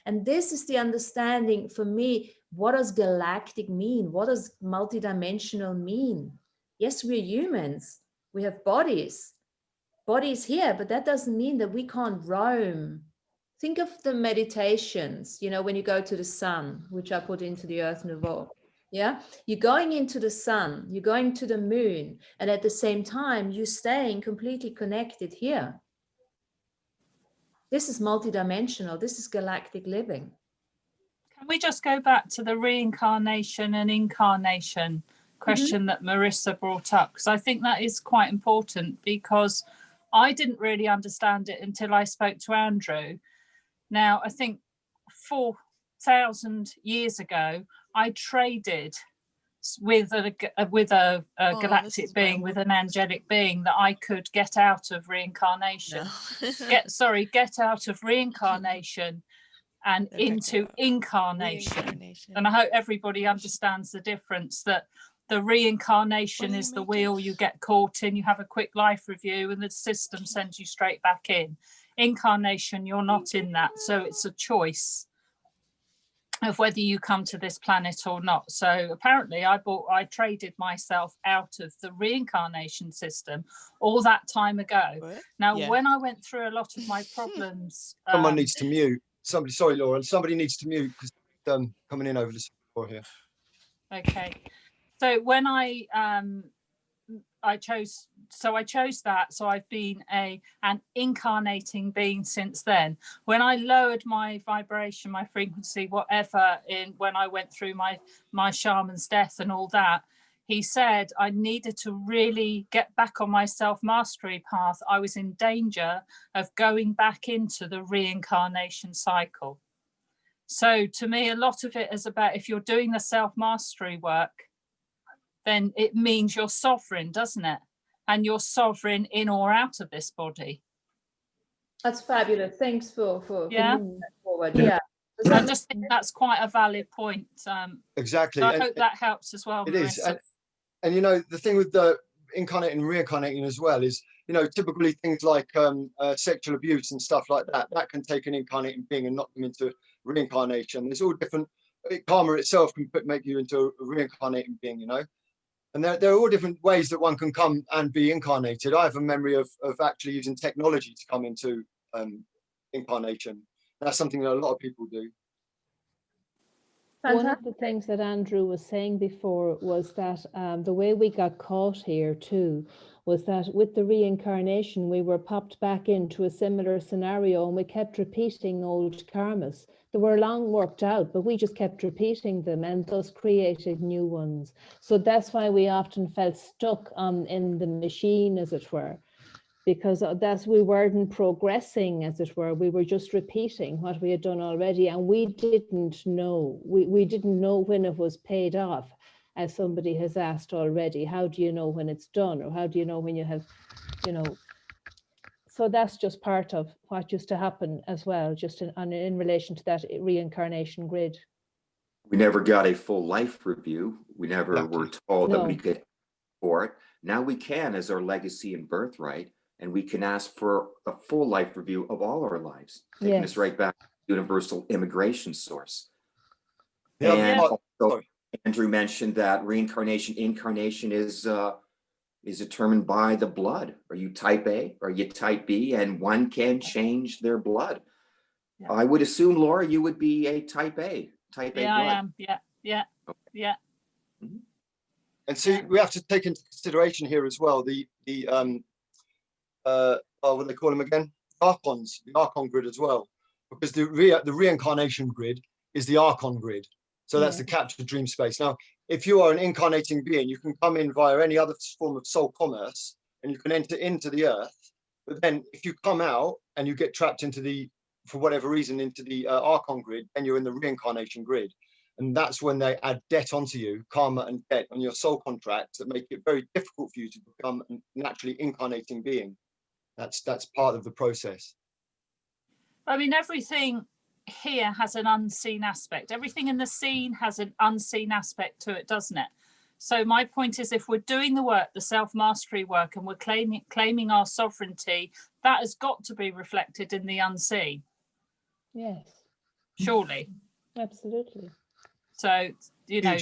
and this is the understanding for me. What does galactic mean? What does multidimensional mean? Yes, we're humans. We have bodies here, but that doesn't mean that we can't roam. Think of the meditations, when you go to the sun, which I put into the Earth Nouveau. Yeah, you're going into the sun, you're going to the moon, and at the same time, you're staying completely connected here. This is multidimensional. This is galactic living. Can we just go back to the reincarnation and incarnation question that Marissa brought up? Because I think that is quite important, because I didn't really understand it until I spoke to Andrew. Now, I think 4,000 years ago, I traded with a galactic being, with an angelic being, that I could get out of reincarnation. Get out of reincarnation and into incarnation. And I hope everybody understands the difference, that the reincarnation is the wheel you get caught in, you have a quick life review and the system sends you straight back in. Incarnation, you're not in that, so it's a choice. of whether you come to this planet or not. So apparently I traded myself out of the reincarnation system all that time ago. Now, when I went through a lot of my problems. Someone needs to mute. Somebody, sorry, Laura, somebody needs to mute because coming in over the floor here. Okay. So when I chose that, so I've been an incarnating being since then. When I lowered my vibration, my frequency, whatever, when I went through my shaman's death and all that, he said I needed to really get back on my self-mastery path. I was in danger of going back into the reincarnation cycle. So to me, a lot of it is about, if you're doing the self-mastery work, then it means you're sovereign, doesn't it? And you're sovereign in or out of this body. That's fabulous. Thanks for moving that forward. Yeah. I just think that's quite a valid point. Exactly. So I hope that helps as well. It is. And you know, the thing with the incarnating and reincarnating as well is, you know, typically things like sexual abuse and stuff like that, that can take an incarnating being and knock them into reincarnation. There's all different, karma itself can make you into a reincarnating being, you know. And there are all different ways that one can come and be incarnated. I have a memory of actually using technology to come into incarnation. That's something that a lot of people do. One of the things that Andrew was saying before was that the way we got caught here too was that with the reincarnation, we were popped back into a similar scenario and we kept repeating old karmas. They were long worked out, but we just kept repeating them and thus created new ones. So that's why we often felt stuck in the machine, as it were, because we weren't progressing, as it were. We were just repeating what we had done already, and we didn't know. We didn't know when it was paid off, as somebody has asked already. How do you know when it's done, or how do you know when you have, you know? So that's just part of what used to happen as well, just in relation to that reincarnation grid. We never got a full life review. We never were told that we could ask for it. Now we can, as our legacy and birthright, and we can ask for a full life review of all our lives, taking us right back to universal immigration source. And also, Andrew mentioned that reincarnation, incarnation is determined by the blood. Are you type A? Are you type B? And one can change their blood. I would assume, Laura, you would be a type A. Type A blood. I am. Yeah. Mm-hmm. And so we have to take into consideration here as well the what do they call them again? Archons, the Archon grid as well, because the reincarnation grid is the Archon grid. So that's the captured dream space. Now, if you are an incarnating being, you can come in via any other form of soul commerce and you can enter into the earth. But then if you come out and you get trapped into for whatever reason, into the Archon grid, then you're in the reincarnation grid. And that's when they add debt onto you, karma and debt on your soul contracts that make it very difficult for you to become a naturally incarnating being. That's part of the process. I mean, everything here has an unseen aspect. Everything in the scene has an unseen aspect to it, doesn't it? So my point is, if we're doing the work, the self-mastery work, and we're claiming our sovereignty, that has got to be reflected in the unseen. Yes. Surely. Absolutely. So, you know,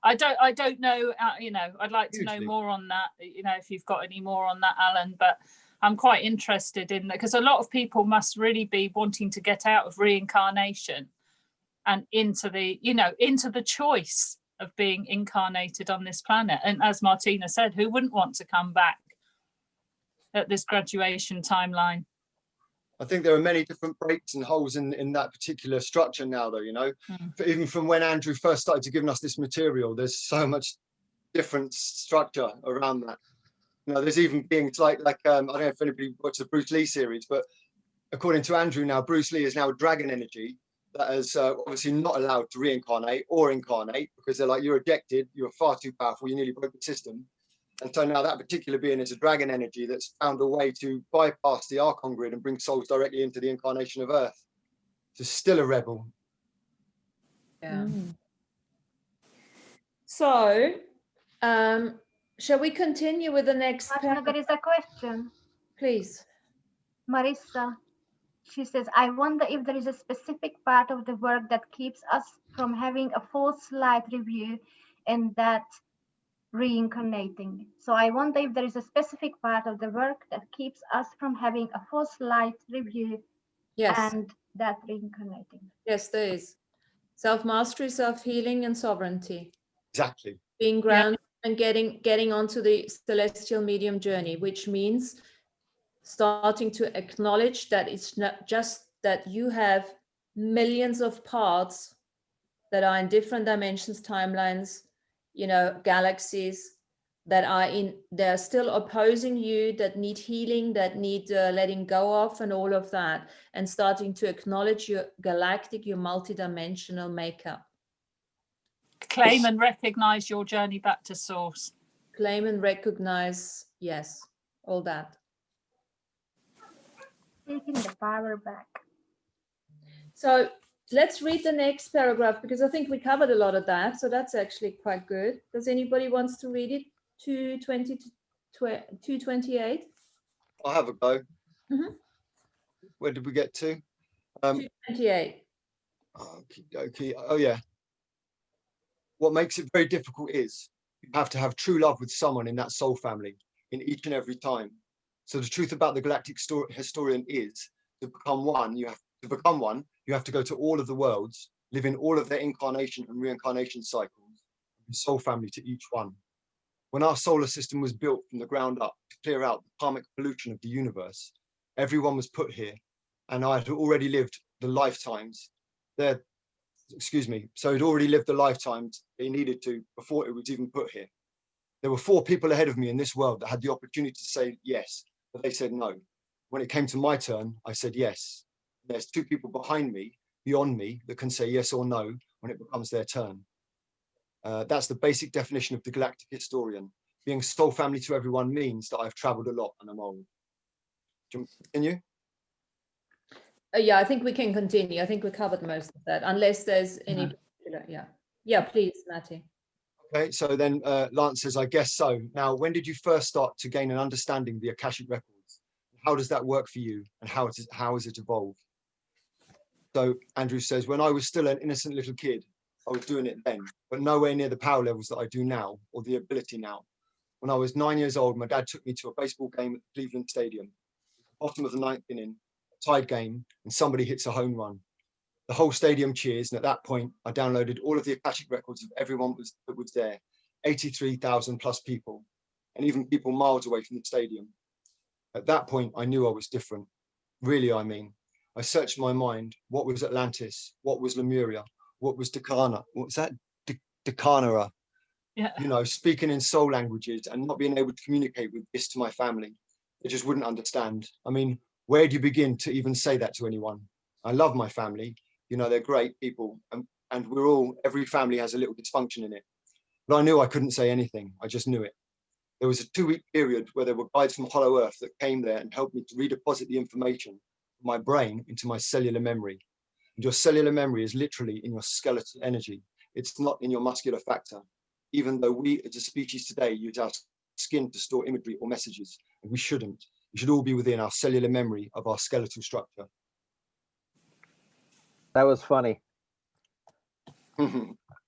I don't know, you know, I'd like to know more on that, you know, if you've got any more on that, Alan, but I'm quite interested in that, because a lot of people must really be wanting to get out of reincarnation and into the choice of being incarnated on this planet. And as Martina said, who wouldn't want to come back at this graduation timeline? I think there are many different breaks and holes in that particular structure now, though, you know. Even from when Andrew first started to giving us this material, there's so much different structure around that. You know, there's even beings like I don't know if anybody watched the Bruce Lee series, but according to Andrew now, Bruce Lee is now a dragon energy that is obviously not allowed to reincarnate or incarnate, because they're like, you're ejected, you're far too powerful, you nearly broke the system. And so now that particular being is a dragon energy that's found a way to bypass the Archon grid and bring souls directly into the incarnation of Earth. So still a rebel. Yeah. So, shall we continue with the next? There is a question. Please. Marissa. She says, I wonder if there is a specific part of the work that keeps us from having a false light review and that reincarnating. So I wonder if there is a specific part of the work that keeps us from having a false light review Yes, and that reincarnating. yes, there is. Self-mastery, self-healing, and sovereignty. Exactly. Being grounded and getting onto the celestial medium journey, which means starting to acknowledge that it's not just that you have millions of parts that are in different dimensions, timelines, you know, galaxies that are they're still opposing you, that need healing, that need letting go of, and all of that, and starting to acknowledge your galactic, your multidimensional makeup. Claim and recognize your journey back to source. Claim and recognize, yes, all that. Taking the power back. So let's read the next paragraph, because I think we covered a lot of that. So that's actually quite good. Does anybody wants to read it? 220 to 228? I'll have a go. Mhm. Where did we get to? 228. Okay. Oh yeah. What makes it very difficult is you have to have true love with someone in that soul family in each and every time. So the truth about the galactic historian is to become one, you have to go to all of the worlds, live in all of their incarnation and reincarnation cycles, and soul family to each one. When our solar system was built from the ground up to clear out the karmic pollution of the universe, everyone was put here, and I had already lived the lifetimes there. So he'd already lived the lifetimes he needed to before it was even put here. There were 4 people ahead of me in this world that had the opportunity to say yes, but they said no. When it came to my turn, I said yes. There's 2 people behind me, beyond me, that can say yes or no when it becomes their turn. That's the basic definition of the galactic historian. Being soul family to everyone means that I've traveled a lot and I'm old. Do you want to continue? Yeah, I think we can continue. I think we covered most of that, unless there's any particular, yeah, please, Matty. Okay, so then Lance says, I guess so. Now, when did you first start to gain an understanding of the Akashic records? How does that work for you, and how has it evolved? So Andrew says, when I was still an innocent little kid, I was doing it then, but nowhere near the power levels that I do now, or the ability now. When I was 9 years old, my dad took me to a baseball game at Cleveland Stadium. Bottom of the 9th inning, a tied game, and somebody hits a home run. The whole stadium cheers, and at that point, I downloaded all of the Akashic records of everyone that was there, 83,000 plus people, and even people miles away from the stadium. At that point, I knew I was different. Really, I mean. I searched my mind. What was Atlantis? What was Lemuria? What was Decana? What's that? Decanara. Yeah. You know, speaking in soul languages and not being able to communicate with this to my family. They just wouldn't understand. I mean, where do you begin to even say that to anyone? I love my family. You know, they're great people. And every family has a little dysfunction in it. But I knew I couldn't say anything. I just knew it. There was a 2-week period where there were guides from Hollow Earth that came there and helped me to redeposit the information from my brain into my cellular memory. And your cellular memory is literally in your skeletal energy. It's not in your muscular factor. Even though we as a species today use our skin to store imagery or messages, and we shouldn't. It should all be within our cellular memory of our skeletal structure. That was funny.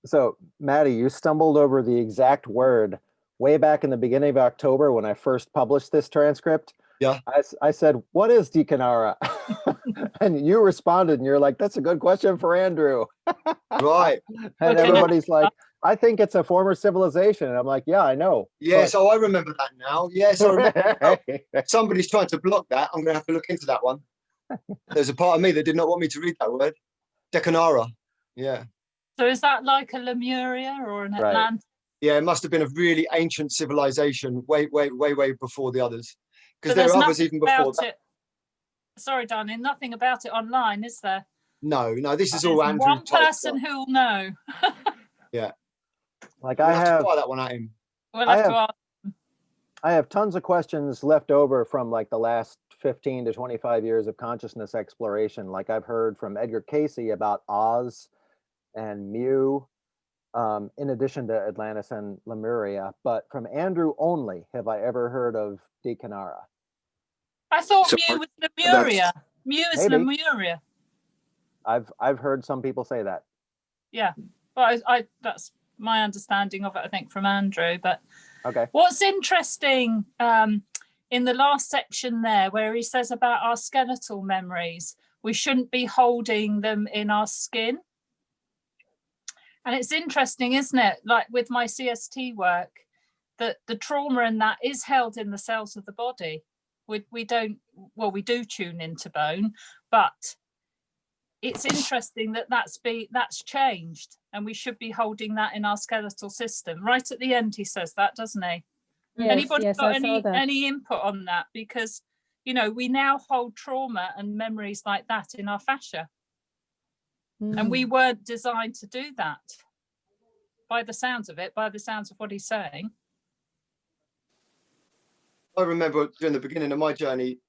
So, Maddie, you stumbled over the exact word way back in the beginning of October when I first published this transcript. Yeah. I said, what is Decanara? And you responded and you're like, that's a good question for Andrew. Right. And everybody's like, I think it's a former civilization. And I'm like, yeah, I know. Yeah, but... so I remember that now. Yes, I remember. Somebody's trying to block that. I'm going to have to look into that one. There's a part of me that did not want me to read that word. Decanara. Yeah. So is that like a Lemuria or an Atlantis? Yeah, it must have been a really ancient civilization, way before the others. Because there are others even before that. Sorry, Danny, nothing about it online, is there? No, this is all Andrew. One person who'll know. Yeah. Like we'll I have to fire that one at him. We'll have to ask. I have tons of questions left over from like the last 15 to 25 years of consciousness exploration. Like I've heard from Edgar Casey about Oz and Mu, in addition to Atlantis and Lemuria, but from Andrew only have I ever heard of Decanara. I thought Mu was Lemuria. Muis Maybe. Lemuria. I've heard some people say that. Yeah, but I that's my understanding of it, I think, from Andrew. But Okay. what's interesting in the last section there, where he says about our skeletal memories, we shouldn't be holding them in our skin. And it's interesting, isn't it? Like with my CST work, that the trauma in that is held in the cells of the body. We don't, well, we do tune into bone, but it's interesting that that's changed, and we should be holding that in our skeletal system. Right at the end, he says that, doesn't he? Yes, Anybody yes, got I saw that. any input on that? Because, you know, we now hold trauma and memories like that in our fascia. And we weren't designed to do that, by the sounds of it, by the sounds of what he's saying. I remember during the beginning of my journey,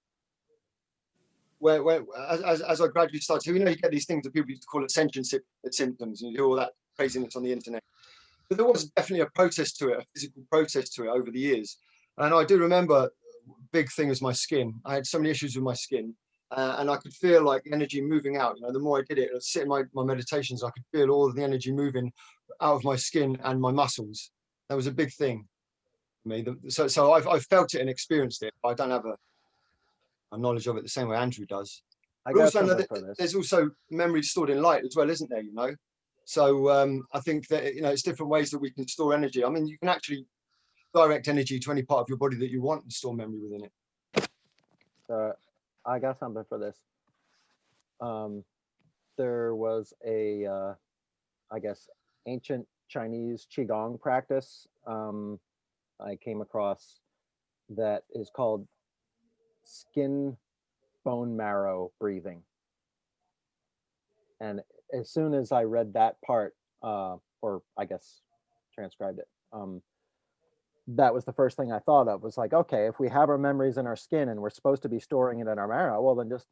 where as I gradually started, you know, you get these things that people used to call it sentient symptoms, and you do all that craziness on the internet. But there was definitely a process to it, a physical process to it over the years. And I do remember, big thing was my skin. I had so many issues with my skin, and I could feel like energy moving out. You know, the more I did it, I'd sit in my meditations, I could feel all of the energy moving out of my skin and my muscles. That was a big thing for me. So I've felt it and experienced it. I don't have a knowledge of it the same way Andrew does. I But got also know something that for this. there's also memories stored in light as well, isn't there? You know, so I think that, you know, it's different ways that we can store energy. I mean, you can actually direct energy to any part of your body that you want and store memory within it. I got something for this. There was a, I guess, ancient Chinese Qigong practice I came across that is called skin bone marrow breathing. And as soon as I read that part, or I guess transcribed it, that was the first thing I thought of, was like, okay, if we have our memories in our skin and we're supposed to be storing it in our marrow, well, then just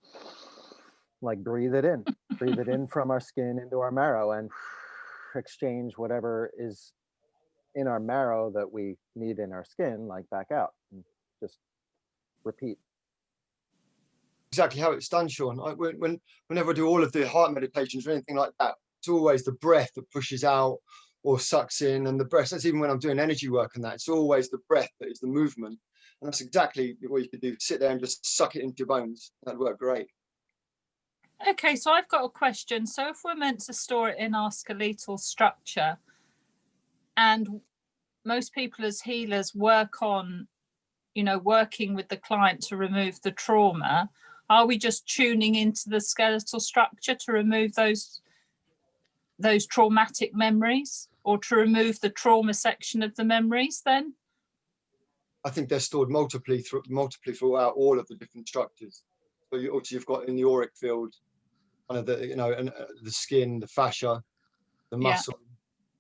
like breathe it in from our skin into our marrow and exchange whatever is in our marrow that we need in our skin, like back out, and just repeat. Exactly how it's done, Sean. Whenever I do all of the heart meditations or anything like that, it's always the breath that pushes out or sucks in, and the breath. That's even when I'm doing energy work and that. It's always the breath that is the movement, and that's exactly what you could do. Sit there and just suck it into your bones. That'd work great. Okay, so I've got a question. So if we're meant to store it in our skeletal structure, and most people as healers work on, you know, working with the client to remove the trauma, are we just tuning into the skeletal structure to remove those traumatic memories, or to remove the trauma section of the memories then? I think they're stored multiply throughout all of the different structures. So you've got in the auric field, kind of the, you know, and the skin, the fascia, the muscle.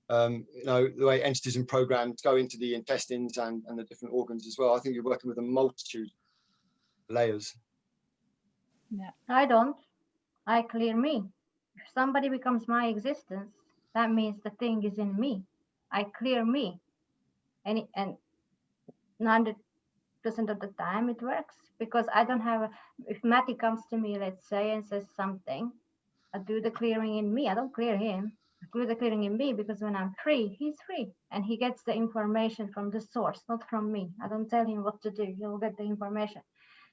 You know, the way entities and programs go into the intestines and the different organs as well. I think you're working with a multitude of layers. Yeah. I don't. I clear me. If somebody becomes my existence, that means the thing is in me. I clear me. And 90% of the time it works, because I don't have if Matty comes to me, let's say, and says something, I do the clearing in me. I don't clear him. I do the clearing in me, because when I'm free, he's free. And he gets the information from the source, not from me. I don't tell him what to do. He'll get the information.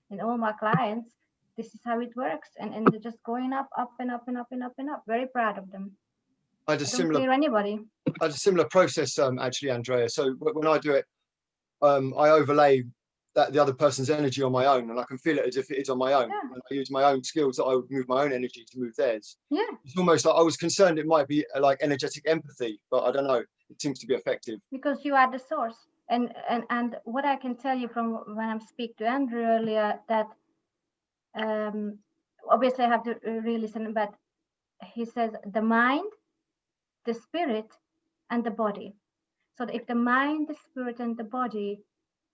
And all my clients, this is how it works. And they're just going up and up and up and up and up. Very proud of them. I don't clear anybody. I had a similar process, actually, Andrea. So when I do it, I overlay the other person's energy on my own, and I can feel it as if it is on my own. Yeah. And I use my own skills that I would move my own energy to move theirs. Yeah. It's almost like I was concerned it might be like energetic empathy, but I don't know. It seems to be effective. Because you are the source. And what I can tell you from when I speak to Andrew earlier, that obviously I have to re-listen, but he says the mind, the spirit, and the body. So if the mind, the spirit, and the body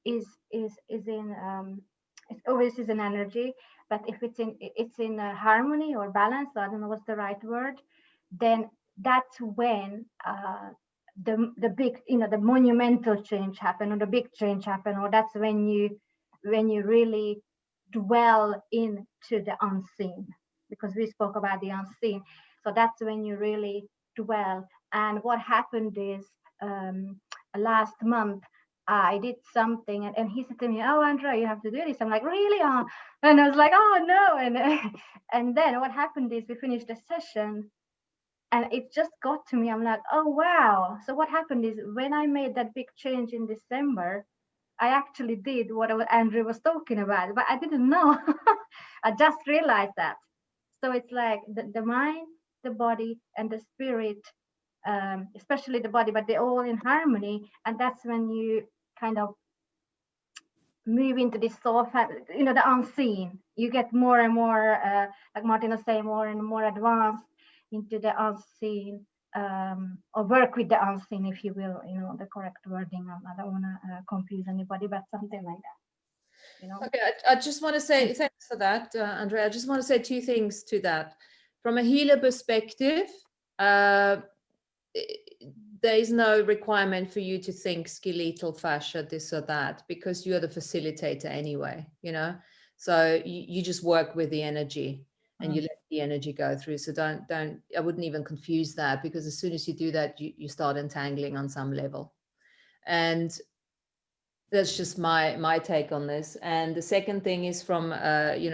is in it always is an energy, but if it's in harmony or balance, I don't know what's the right word, then that's when the big, you know, the monumental change happen, or the big change happen, or that's when you really dwell into the unseen, because we spoke about the unseen. So that's when you really dwell. And what happened is last month, I did something and he said to me, "Oh, Andrea, you have to do this." I'm like, "Really?" And I was like, "Oh, no." And then what happened is we finished the session and it just got to me. I'm like, "Oh, wow." So what happened is when I made that big change in December, I actually did what Andrew was talking about, but I didn't know. I just realized that. So it's like the mind, the body, and the spirit, especially the body, but they're all in harmony. And that's when you kind of move into this soft, the unseen. You get more and more, like Martin was saying, more and more advanced into the unseen, or work with the unseen, if you will, the correct wording. I don't want to confuse anybody, but something like that. Okay, I just want to say thanks for that, Andrea. I just want to say two things to that. From a healer perspective, there is no requirement for you to think skeletal fascia, this or that, because you're the facilitator anyway, so you just work with the energy and you let the energy go through. So I wouldn't even confuse that, because as soon as you do that, you start entangling on some level. And that's just my take on this. And the second thing is from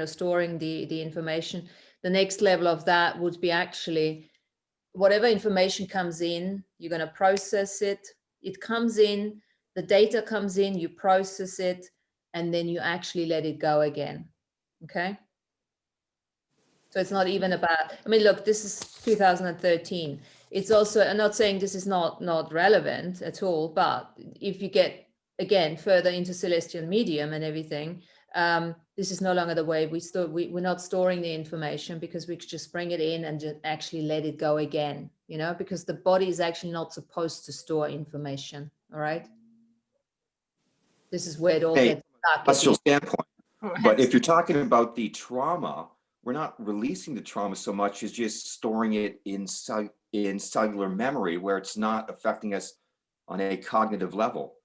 storing the information. The next level of that would be actually whatever information comes in, you're going to process it. It comes in, the data comes in, you process it, and then you actually let it go again. Okay. So it's not even about, look, this is 2013. It's also, I'm not saying this is not relevant at all, but if you get, again, further into celestial medium and everything, this is no longer the way we're not storing the information, because we just bring it in and just actually let it go again, because the body is actually not supposed to store information. All right. This is where it all gets stuck. That's your standpoint. But if you're talking about the trauma, we're not releasing the trauma so much as just storing it in cellular memory, where it's not affecting us on a cognitive level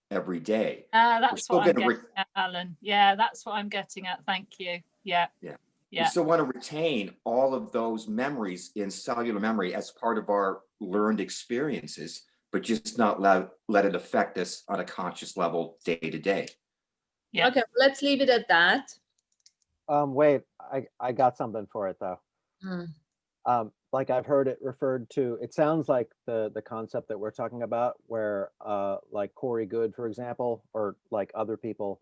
every day. That's what I'm getting at, Alan. Yeah, that's what I'm getting at. Thank you. Yeah. We still want to retain all of those memories in cellular memory as part of our learned experiences, but just not let it affect us on a conscious level day to day. Yeah. Okay, let's leave it at that. Wait, I got something for it though. Like I've heard it referred to, it sounds like the concept that we're talking about, where like Corey Good, for example, or like other people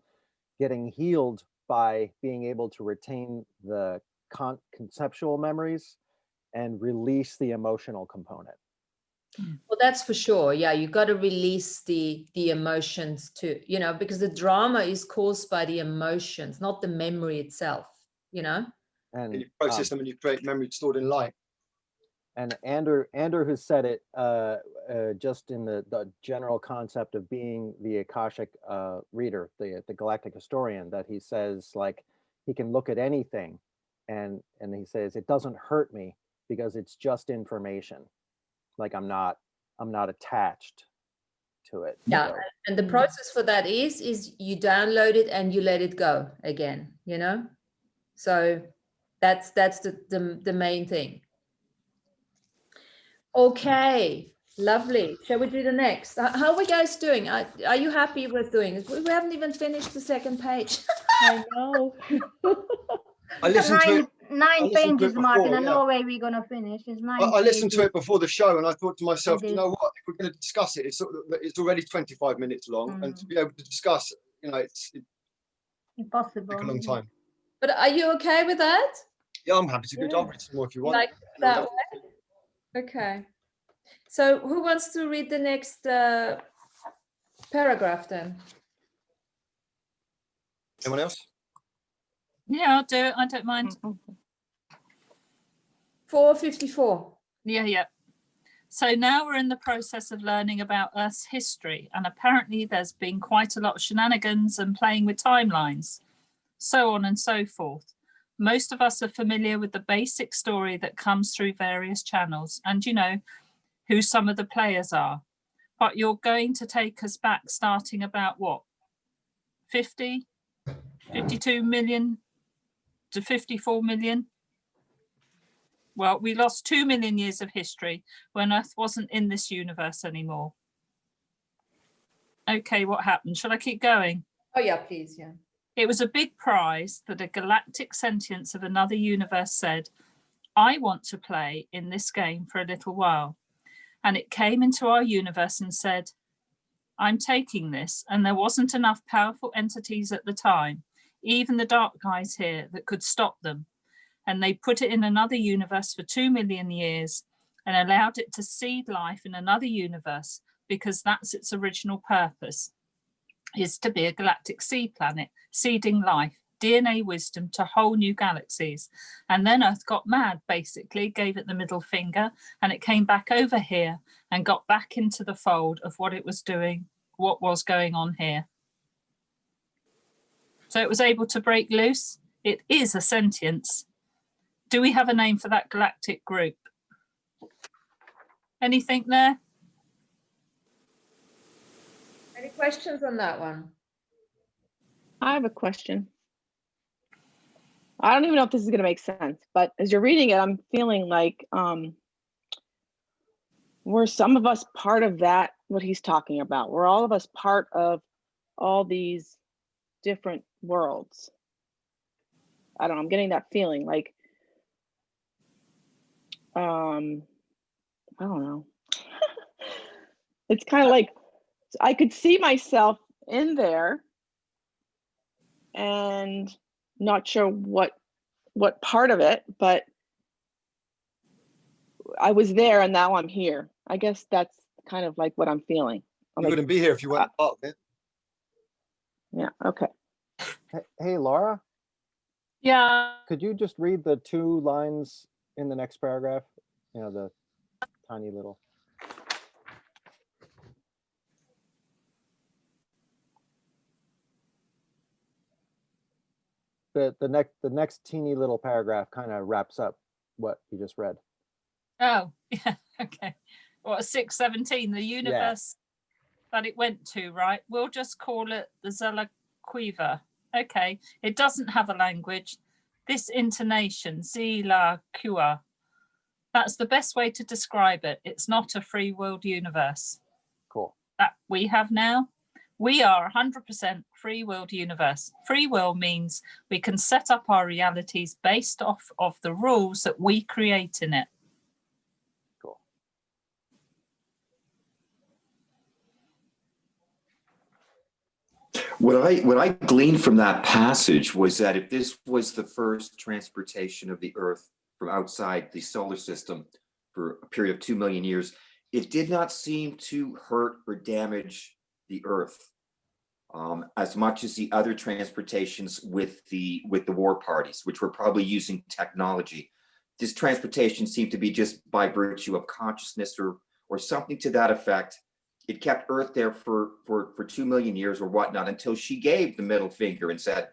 getting healed by being able to retain the conceptual memories and release the emotional component. Well, that's for sure. Yeah, you got to release the emotions too, because the drama is caused by the emotions, not the memory itself, And you process them and you create memory stored in light. And Andrew has said it just in the general concept of being the Akashic reader, the Galactic historian, that he says, like, he can look at anything and he says it doesn't hurt me because it's just information. Like I'm not attached to it. Yeah, so. And the process for that is you download it and you let it go again, So that's the main thing. Okay, lovely. Shall we do the next? How are we guys doing? Are you happy with doing it? We haven't even finished the second page. I know. I listened to it. Nine pages, before, Martin, and no way we're going to finish. It's 9 I listened to pages. it before the show, and I thought to myself, you know what? If we're going to discuss it, it's already 25 minutes long, and to be able to discuss, it's impossible. Take a long time. But are you okay with that? Yeah, I'm happy to go over it some more if you want. Like that way? Okay. So who wants to read the next paragraph then? Anyone else? Yeah, I'll do it. I don't mind. 454. Yeah. So now we're in the process of learning about Earth's history, and apparently there's been quite a lot of shenanigans and playing with timelines, so on and so forth. Most of us are familiar with the basic story that comes through various channels, and who some of the players are. But you're going to take us back starting about what, 50, 52 million to 54 million. Well, we lost 2 million years of history when Earth wasn't in this universe anymore. Okay, what happened? Shall I keep going? Oh yeah, please, yeah. It was a big prize that a galactic sentience of another universe said, I want to play in this game for a little while. And it came into our universe and said, I'm taking this. And there wasn't enough powerful entities at the time, even the dark guys here, that could stop them. And they put it in another universe for 2 million years and allowed it to seed life in another universe, because that's its original purpose, is to be a galactic seed planet, seeding life, DNA wisdom to whole new galaxies. And then Earth got mad, basically, gave it the middle finger, and it came back over here and got back into the fold of what it was doing, what was going on here. So it was able to break loose. It is a sentience. Do we have a name for that galactic group? Anything there? Any questions on that one? I have a question. I don't even know if this is going to make sense, but as you're reading it, I'm feeling like were some of us part of that, what he's talking about? Were all of us part of all these different worlds? I don't know, I'm getting that feeling like, I don't know. It's kind of like, I could see myself in there and not sure what part of it, but I was there and now I'm here. I guess that's kind of like what I'm feeling. You wouldn't be here if you weren't part of it. Yeah, okay. Hey, Laura, Yeah. could you just read the 2 lines in the next paragraph? You know, the tiny little. The next teeny little paragraph kind of wraps up what you just read. Oh, yeah, okay. What, 617, the universe that it went to, right? We'll just call it the Zelaquiva. Okay, it doesn't have a language. This intonation, Zelaquia, that's the best way to describe it. It's not a free world universe. Cool. That we have now. We are 100% free world universe. Free will means we can set up our realities based off of the rules that we create in it. Cool. What I gleaned from that passage was that if this was the first transportation of the Earth from outside the solar system for a period of 2 million years, it did not seem to hurt or damage the Earth as much as the other transportations with the war parties, which were probably using technology. This transportation seemed to be just by virtue of consciousness or something to that effect. It kept Earth there for 2 million years or whatnot until she gave the middle finger and said,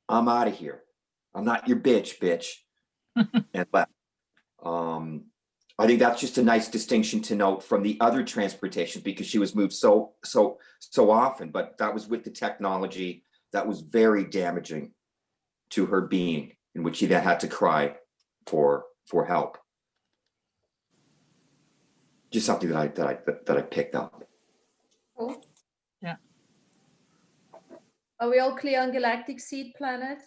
I'm out of here. I'm not your bitch. And left. I think that's just a nice distinction to note from the other transportations, because she was moved so often, but that was with the technology that was very damaging to her being, in which she then had to cry for help. Just something that I picked up. Cool. Yeah. Are we all clear on Galactic Seed Planet?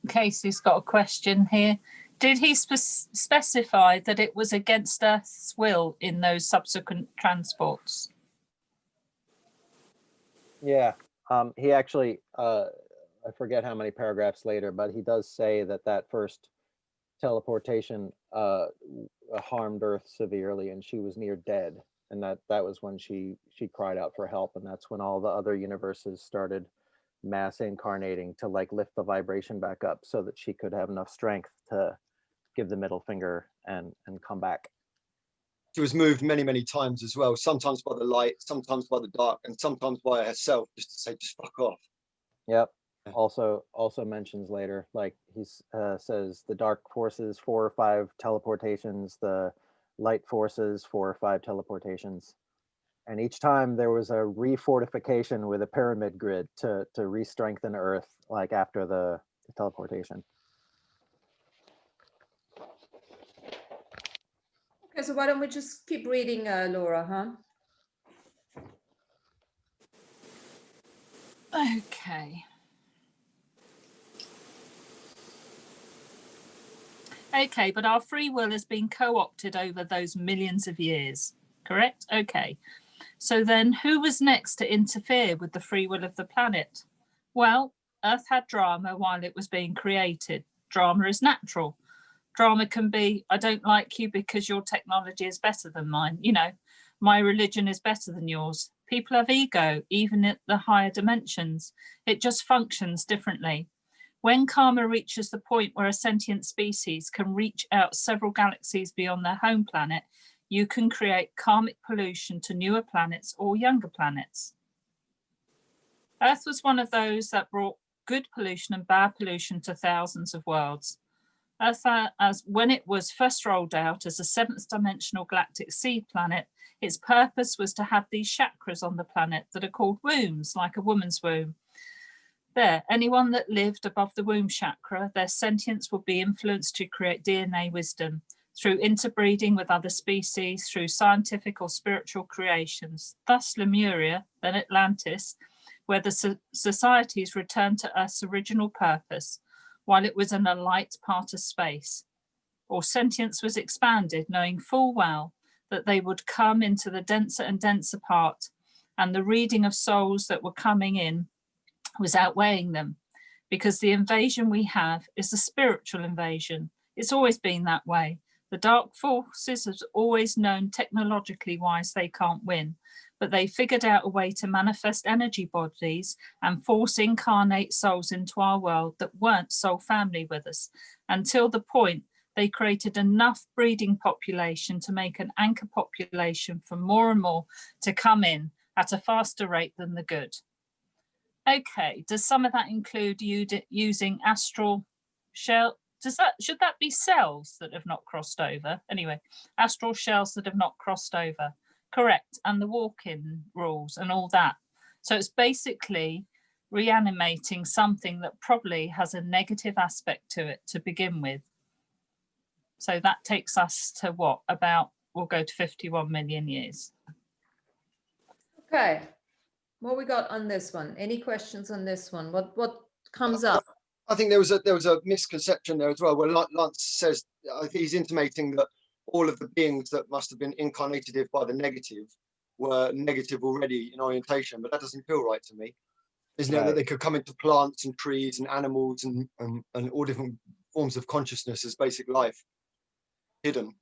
Casey's got a question here. Did he specify that it was against Earth's will in those subsequent transports? Yeah, he actually, I forget how many paragraphs later, but he does say that first teleportation harmed Earth severely and she was near dead. And that was when she cried out for help. And that's when all the other universes started mass incarnating to like lift the vibration back up so that she could have enough strength to give the middle finger and come back. She was moved many times as well, sometimes by the light, sometimes by the dark, and sometimes by herself, just to say, just fuck off. Yep. Also mentions later, like he says the dark forces 4 or 5 teleportations, the light forces 4 or 5 teleportations. And each time there was a refortification with a pyramid grid to re-strengthen Earth, like after the teleportation. Okay, so why don't we just keep reading, Laura, huh? Okay. Okay, but our free will has been co-opted over those millions of years, correct? Okay. So then who was next to interfere with the free will of the planet? Well, Earth had drama while it was being created. Drama is natural. Drama can be, I don't like you because your technology is better than mine. You know, my religion is better than yours. People have ego, even at the higher dimensions. It just functions differently. When karma reaches the point where a sentient species can reach out several galaxies beyond their home planet, you can create karmic pollution to newer planets or younger planets. Earth was one of those that brought good pollution and bad pollution to thousands of worlds. Earth, as when it was first rolled out as a seventh dimensional galactic seed planet, its purpose was to have these chakras on the planet that are called wombs, like a woman's womb. There, anyone that lived above the womb chakra, their sentience would be influenced to create DNA wisdom through interbreeding with other species, through scientific or spiritual creations. Thus Lemuria, then Atlantis, where the societies returned to Earth's original purpose, while it was in a light part of space. Or sentience was expanded, knowing full well that they would come into the denser and denser part, and the reading of souls that were coming in was outweighing them, because the invasion we have is a spiritual invasion. It's always been that way. The dark forces have always known technologically wise they can't win, but they figured out a way to manifest energy bodies and force incarnate souls into our world that weren't soul family with us, until the point they created enough breeding population to make an anchor population for more and more to come in at a faster rate than the good. Okay, does some of that include using astral shell? Should that be cells that have not crossed over? Anyway, astral shells that have not crossed over. Correct, and the walk-in rules and all that. So it's basically reanimating something that probably has a negative aspect to it to begin with. So that takes us to what? About, we'll go to 51 million years. Okay. What we got on this one? Any questions on this one? What comes up? I think there was a misconception there as well, where Lance says, I think he's intimating that all of the beings that must have been incarnated by the negative were negative already in orientation, but that doesn't feel right to me. Isn't it that they could come into plants and trees and animals and all different forms of consciousness as basic life hidden?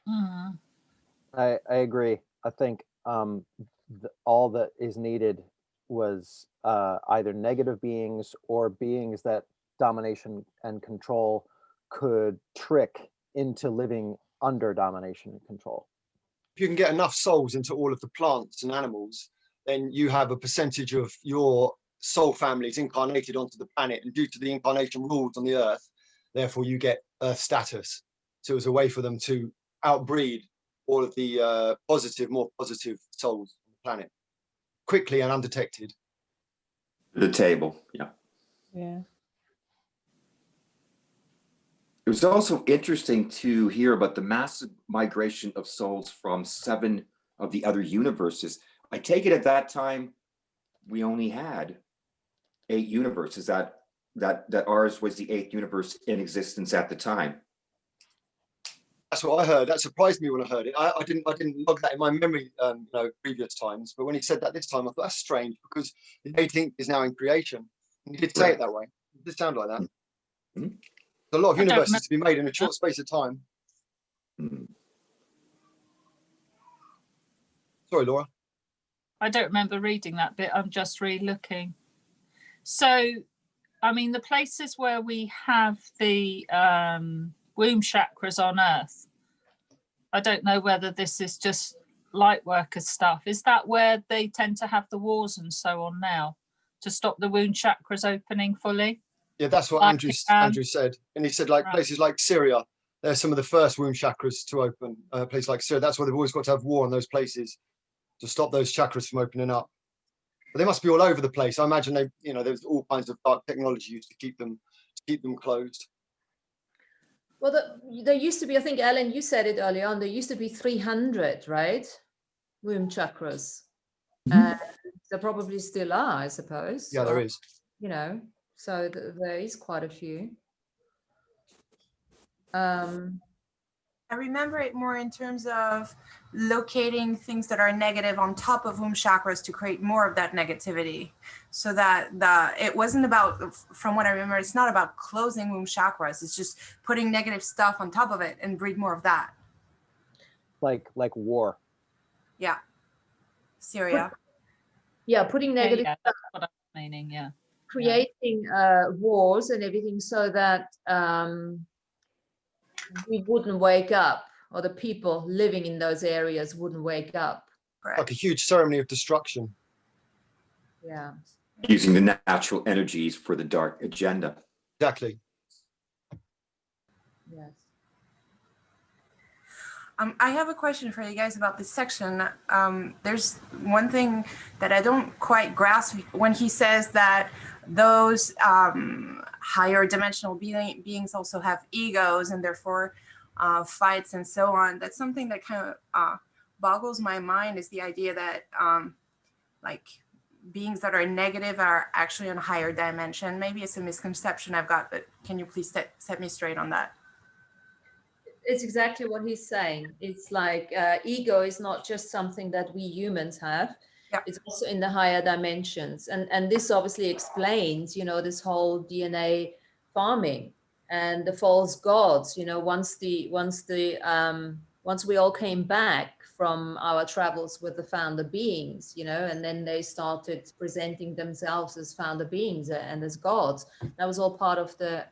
Mm. I agree. I think all that is needed was either negative beings or beings that domination and control could trick into living under domination and control. If you can get enough souls into all of the plants and animals, then you have a percentage of your soul families incarnated onto the planet, and due to the incarnation rules on the Earth, therefore you get Earth status. So it was a way for them to outbreed all of the more positive souls on the planet quickly and undetected. The table, yeah. Yeah. It was also interesting to hear about the massive migration of souls from 7 of the other universes. I take it at that time we only had 8 universes. That ours was the 8th universe in existence at the time. That's what I heard. That surprised me when I heard it. I didn't log that in my memory, previous times. But when he said that this time, I thought that's strange, because the 18th is now in creation. And he did say it that way. It did sound like that. Mm-hmm. There's a lot of universes to be made in a short space of time. Mm-hmm. Sorry, Laura. I don't remember reading that bit. I'm just re-looking. So, I mean, the places where we have the womb chakras on Earth, I don't know whether this is just light worker stuff. Is that where they tend to have the wars and so on now, to stop the womb chakras opening fully? Yeah, that's what Like, Andrew said. And he said, like, right. places like Syria they're some of the first womb chakras to open. A place like Syria, that's why they've always got to have war in those places to stop those chakras from opening up. But they must be all over the place. I imagine they, you know, there's all kinds of dark technology used to keep them closed. Well, there used to be, I think, Ellen, you said it earlier on, there used to be 300, right? Womb chakras. And there probably still are, I suppose. Yeah, there is. You know, so there is quite a few. I remember it more in terms of locating things that are negative on top of womb chakras to create more of that negativity. So that it wasn't about, from what I remember, it's not about closing womb chakras. It's just putting negative stuff on top of it and breed more of that. Like war. Yeah. Syria. Yeah, putting negative Yeah, that's what I'm meaning, yeah. creating wars and everything so that we wouldn't wake up, or the people living in those areas wouldn't wake up. Like a huge ceremony of destruction. Yeah. Using the natural energies for the dark agenda. Exactly. Yes. I have a question for you guys about this section. There's one thing that I don't quite grasp when he says that those higher dimensional beings also have egos and therefore fights and so on. That's something that kind of boggles my mind, is the idea that like beings that are negative are actually on a higher dimension. Maybe it's a misconception I've got, but can you please set me straight on that? It's exactly what he's saying. It's like ego is not just something that we humans have. Yeah. It's also in the higher dimensions. And this obviously explains, you know, this whole DNA farming and the false gods. You know, once we all came back from our travels with the founder beings, you know, and then they started presenting themselves as founder beings and as gods. That was all part of the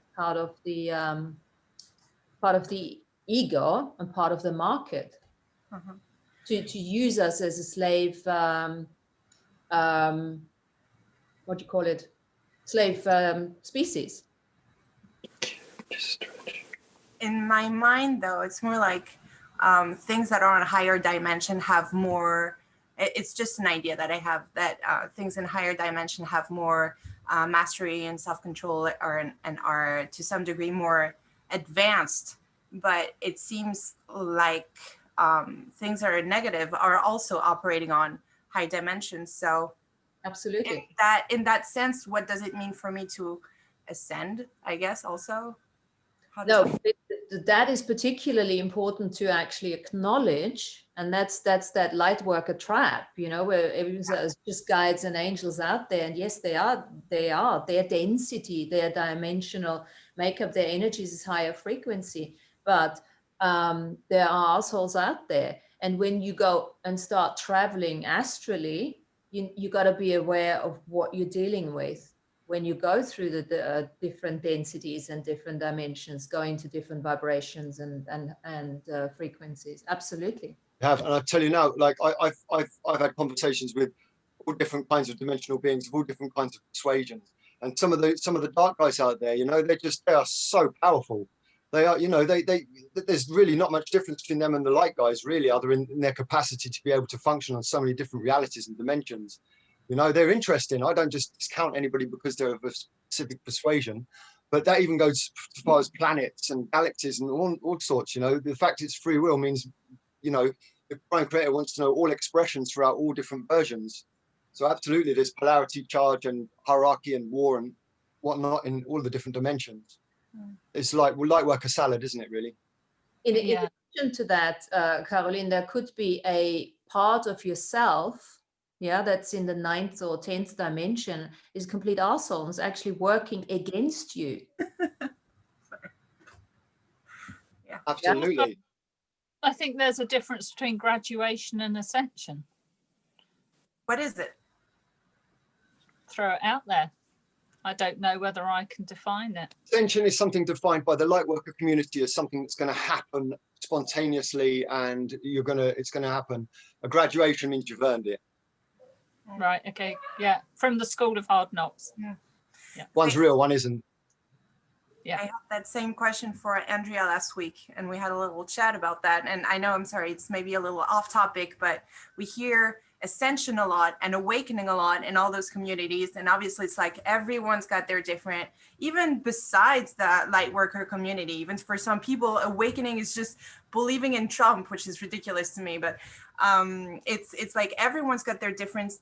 ego and part of the market. To use us as a slave, what do you call it? Slave species. In my mind, though, it's more like things that are on a higher dimension have more, it's just an idea that I have, that things in higher dimension have more mastery and self-control, and are to some degree more advanced. But it seems like things that are negative are also operating on high dimensions. So absolutely, in that sense, what does it mean for me to ascend, I guess, also? That is particularly important to actually acknowledge, and that's that light worker trap, you know, where everyone's just guides and angels out there, and yes, they are their density, their dimensional makeup, their energies is higher frequency, but there are assholes out there, and when you go and start traveling astrally, you got to be aware of what you're dealing with when you go through the different densities and different dimensions, going to different vibrations and frequencies. Absolutely. And I tell you now, like I've had conversations with all different kinds of dimensional beings of all different kinds of persuasions, and some of the dark guys out there, you know, they are so powerful. They are, you know, there's really not much difference between them and the light guys, really, other in their capacity to be able to function on so many different realities and dimensions. You know, they're interesting. I don't just discount anybody because they're of a specific persuasion, but that even goes as far as planets and galaxies and all sorts. You know, the fact it's free will means, you know, the prime creator wants to know all expressions throughout all different versions. So absolutely, there's polarity, charge, and hierarchy and war and whatnot in all the different dimensions. It's like light worker salad, isn't it, really? In addition to that, Caroline, there could be a part of yourself, yeah, that's in the 9th or 10th dimension, is complete arsehole and is actually working against you. Yeah. Absolutely. I think there's a difference between graduation and ascension. What is it? Throw it out there. I don't know whether I can define it. Ascension is something defined by the lightworker community as something that's going to happen spontaneously, and it's going to happen. A graduation means you've earned it. Right. Okay. Yeah. From the School of Hard Knocks. Yeah. One's real, one isn't. Yeah. I had that same question for Andrea last week, and we had a little chat about that. And I know, I'm sorry, it's maybe a little off topic, but we hear ascension a lot and awakening a lot in all those communities. And obviously it's like everyone's got their different, even besides the light worker community, even for some people, awakening is just believing in Trump, which is ridiculous to me. But it's like everyone's got their different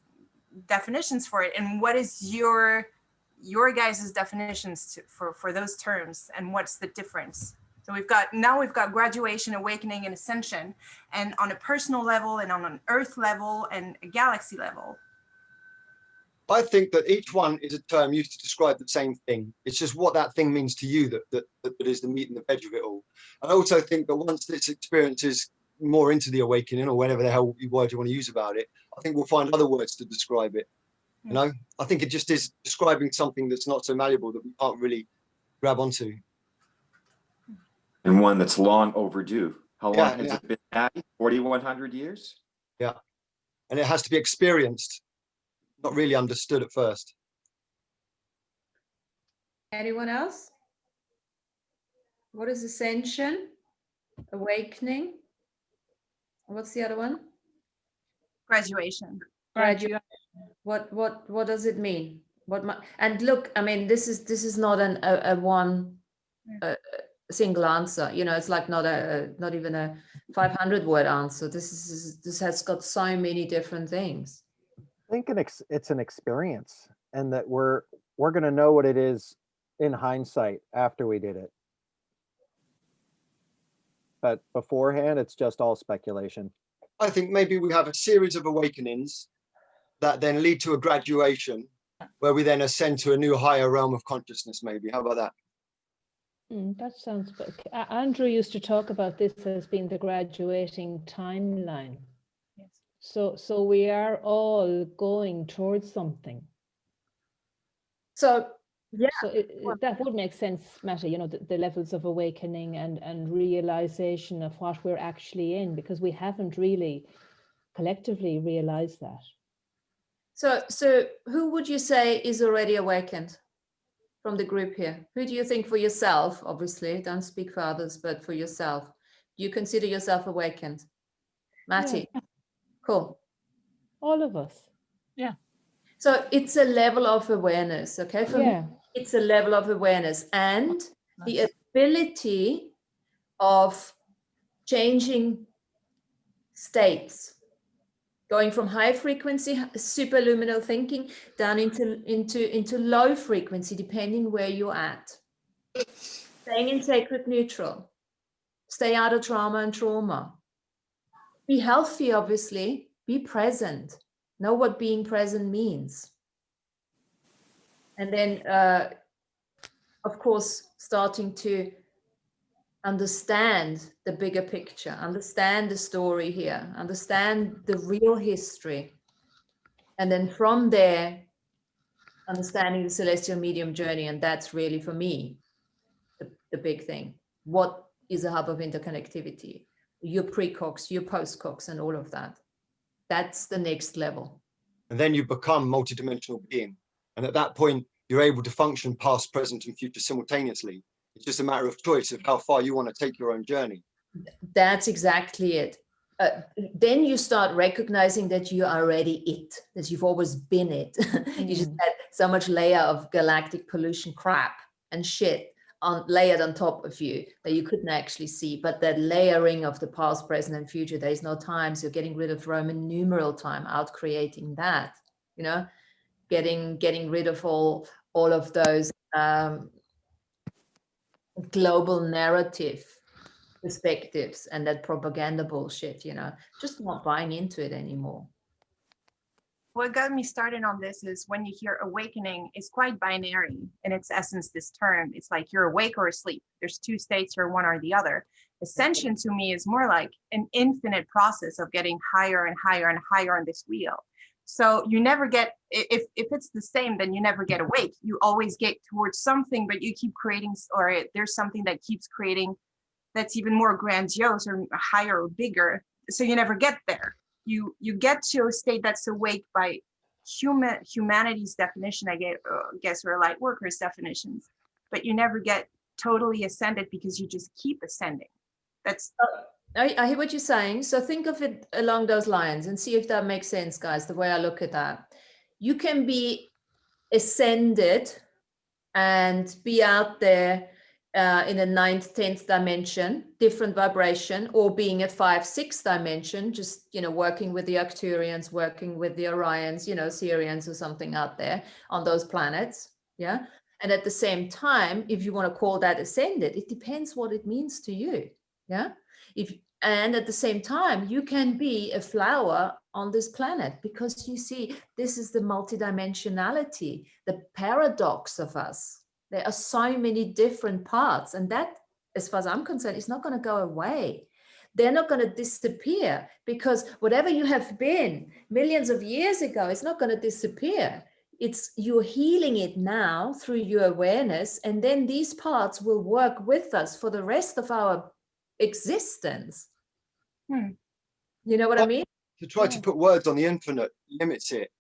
definitions for it. And what is your guys' definitions for those terms, and what's the difference? So we've got graduation, awakening, and ascension, and on a personal level, and on an Earth level, and a galaxy level. I think that each one is a term used to describe the same thing. It's just what that thing means to you that is the meat and the veg of it all. I also think that once this experience is more into the awakening, or whatever the hell word you want to use about it, I think we'll find other words to describe it. You know, I think it just is describing something that's not so malleable that we can't really grab onto. And one that's long overdue. How long Yeah, has it been at? 4,100 years? Yeah. And it has to be experienced, not really understood at first. Anyone else? What is ascension? Awakening? What's the other one? Graduation. Graduation. What does it mean? And look, I mean, this is not a one single answer. You know, it's like not even a 500-word answer. This has got so many different things. I think it's an experience, and that we're going to know what it is in hindsight after we did it. But beforehand, it's just all speculation. I think maybe we have a series of awakenings that then lead to a graduation where we then ascend to a new higher realm of consciousness, maybe. How about that? That sounds good. Andrew used to talk about this as being the graduating timeline. Yes. So we are all going towards something. So yeah, so that would make sense, Matty, you know, the levels of awakening and realization of what we're actually in, because we haven't really collectively realized that. So who would you say is already awakened from the group here? Who do you think, for yourself, obviously, don't speak for others, but for yourself, do you consider yourself awakened? Matty? Yeah. Cool. All of us. Yeah. So it's a level of awareness, okay? For me, it's a level of awareness and the ability of changing states, going from high frequency, superluminal thinking, down into low frequency, depending where you're at. Staying in sacred neutral. Stay out of drama and trauma. Be healthy, obviously. Be present. Know what being present means. And then, of course, starting to understand the bigger picture, understand the story here, understand the real history. And then from there, understanding the celestial medium journey. And that's really, for me, the big thing. What is a hub of interconnectivity? Your precox, your postcox, and all of that. That's the next level. And then you become multidimensional being. And at that point, you're able to function past, present, and future simultaneously. It's just a matter of choice of how far you want to take your own journey. That's exactly it. Then you start recognizing that you are already it, that you've always been it. You just had so much layer of galactic pollution crap and shit layered on top of you that you couldn't actually see. But that layering of the past, present, and future, there's no time. So getting rid of Roman numeral time, out creating that, you know, getting rid of all of those global narrative perspectives and that propaganda bullshit, you know, just not buying into it anymore. What got me started on this is when you hear awakening, it's quite binary in its essence, this term. It's like you're awake or asleep. There's two states, you're one or the other. Ascension to me is more like an infinite process of getting higher and higher and higher on this wheel. So you never get, if it's the same, then you never get awake. You always get towards something, but you keep creating, or there's something that keeps creating that's even more grandiose or higher or bigger. So you never get there. You get to a state that's awake by humanity's definition, I guess, or light workers' definitions, but you never get totally ascended because you just keep ascending. That's I hear what you're saying. So think of it along those lines and see if that makes sense, guys, the way I look at that. You can be ascended and be out there in a 9th, 10th dimension, different vibration, or being a 5, 6 dimension, just, you know, working with the Arcturians, working with the Orions, you know, Sirians or something out there on those planets. Yeah. And at the same time, if you want to call that ascended, it depends what it means to you. Yeah. And at the same time, you can be a flower on this planet, because you see, this is the multidimensionality, the paradox of us. There are so many different parts, and that, as far as I'm concerned, is not going to go away. They're not going to disappear, because whatever you have been millions of years ago, it's not going to disappear. It's you're healing it now through your awareness, and then these parts will work with us for the rest of our existence. You know what I mean? To try to put words on the infinite limits it,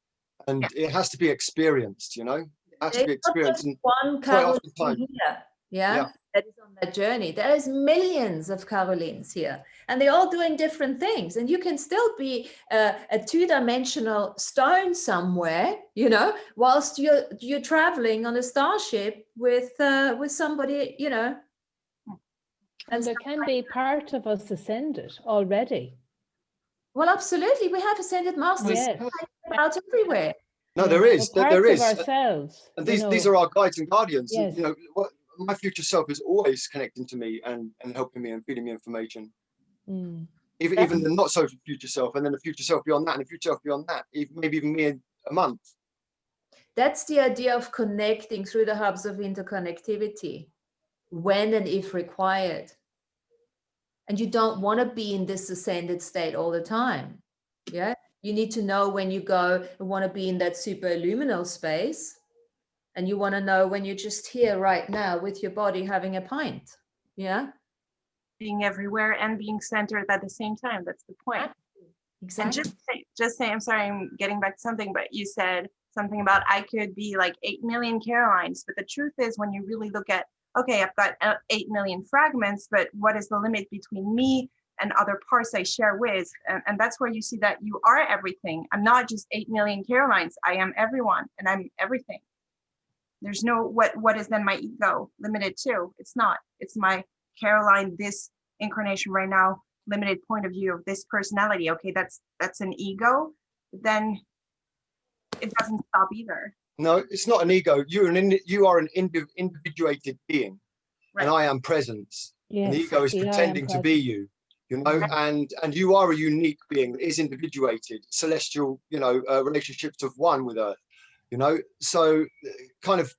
and it has to be experienced, you know. It has to be experienced. And one Caroline here, yeah, that is on that journey. There is millions of Carolines here, and they're all doing different things. And you can still be a 2-dimensional stone somewhere, you know, whilst you're traveling on a starship with somebody, you know. And there can be part of us ascended already. Well, absolutely. We have ascended masters out everywhere. No, there is. There is. Of ourselves. And these are our guides and guardians. Yes. You know, my future self is always connecting to me and helping me and feeding me information. Even the not so future self, and then the future self beyond that, and the future self beyond that, maybe even me in a month. That's the idea of connecting through the hubs of interconnectivity, when and if required. And you don't want to be in this ascended state all the time. Yeah. You need to know when you want to be in that super luminal space. And you want to know when you're just here right now with your body having a pint. Yeah. Being everywhere and being centered at the same time. That's the point. Exactly. And just say, I'm sorry, I'm getting back to something, but you said something about I could be like 8 million Carolines. But the truth is, when you really look at, okay, I've got 8 million fragments, but what is the limit between me and other parts I share with? And that's where you see that you are everything. I'm not just 8 million Carolines. I am everyone, and I'm everything. There's no, what is then my ego limited to? It's not. It's my Caroline, this incarnation right now, limited point of view of this personality. Okay, that's an ego. Then it doesn't stop either. No, it's not an ego. You are an individuated being, and I am presence. Yes, and the ego is pretending to be you, you know, and you are a unique being that is individuated, celestial, you know, relationships of one with Earth, you know. So kind of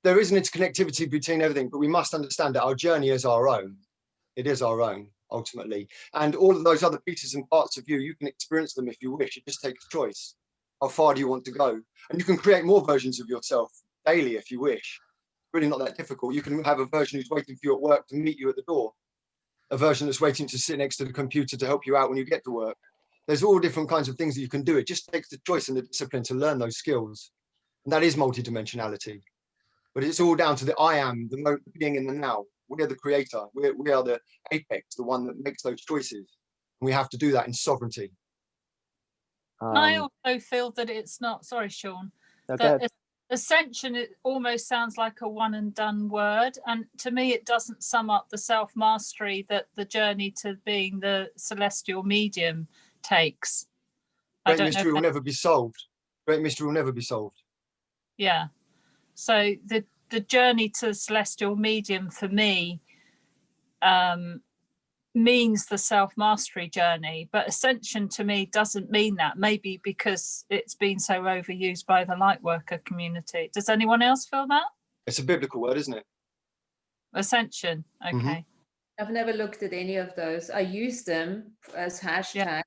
there is an interconnectivity between everything, but we must understand that our journey is our own. It is our own, ultimately. And all of those other pieces and parts of you can experience them if you wish. It just takes choice. How far do you want to go? And you can create more versions of yourself daily if you wish. Really not that difficult. You can have a version who's waiting for you at work to meet you at the door. A version that's waiting to sit next to the computer to help you out when you get to work. There's all different kinds of things that you can do. It just takes the choice and the discipline to learn those skills. And that is multidimensionality. But it's all down to the I am, the being in the now. We are the creator. We are the apex, the one that makes those choices. And we have to do that in sovereignty. I also feel that it's not, sorry, Sean, that ascension, it almost sounds like a one and done word. And to me, it doesn't sum up the self-mastery that the journey to being the celestial medium takes. Great mystery will never be solved. Great mystery will never be solved. Yeah. So the journey to celestial medium for me means the self-mastery journey, but ascension to me doesn't mean that, maybe because it's been so overused by the light worker community. Does anyone else feel that? It's a biblical word, isn't it? Ascension. Okay. I've never looked at any of those. I use them as hashtags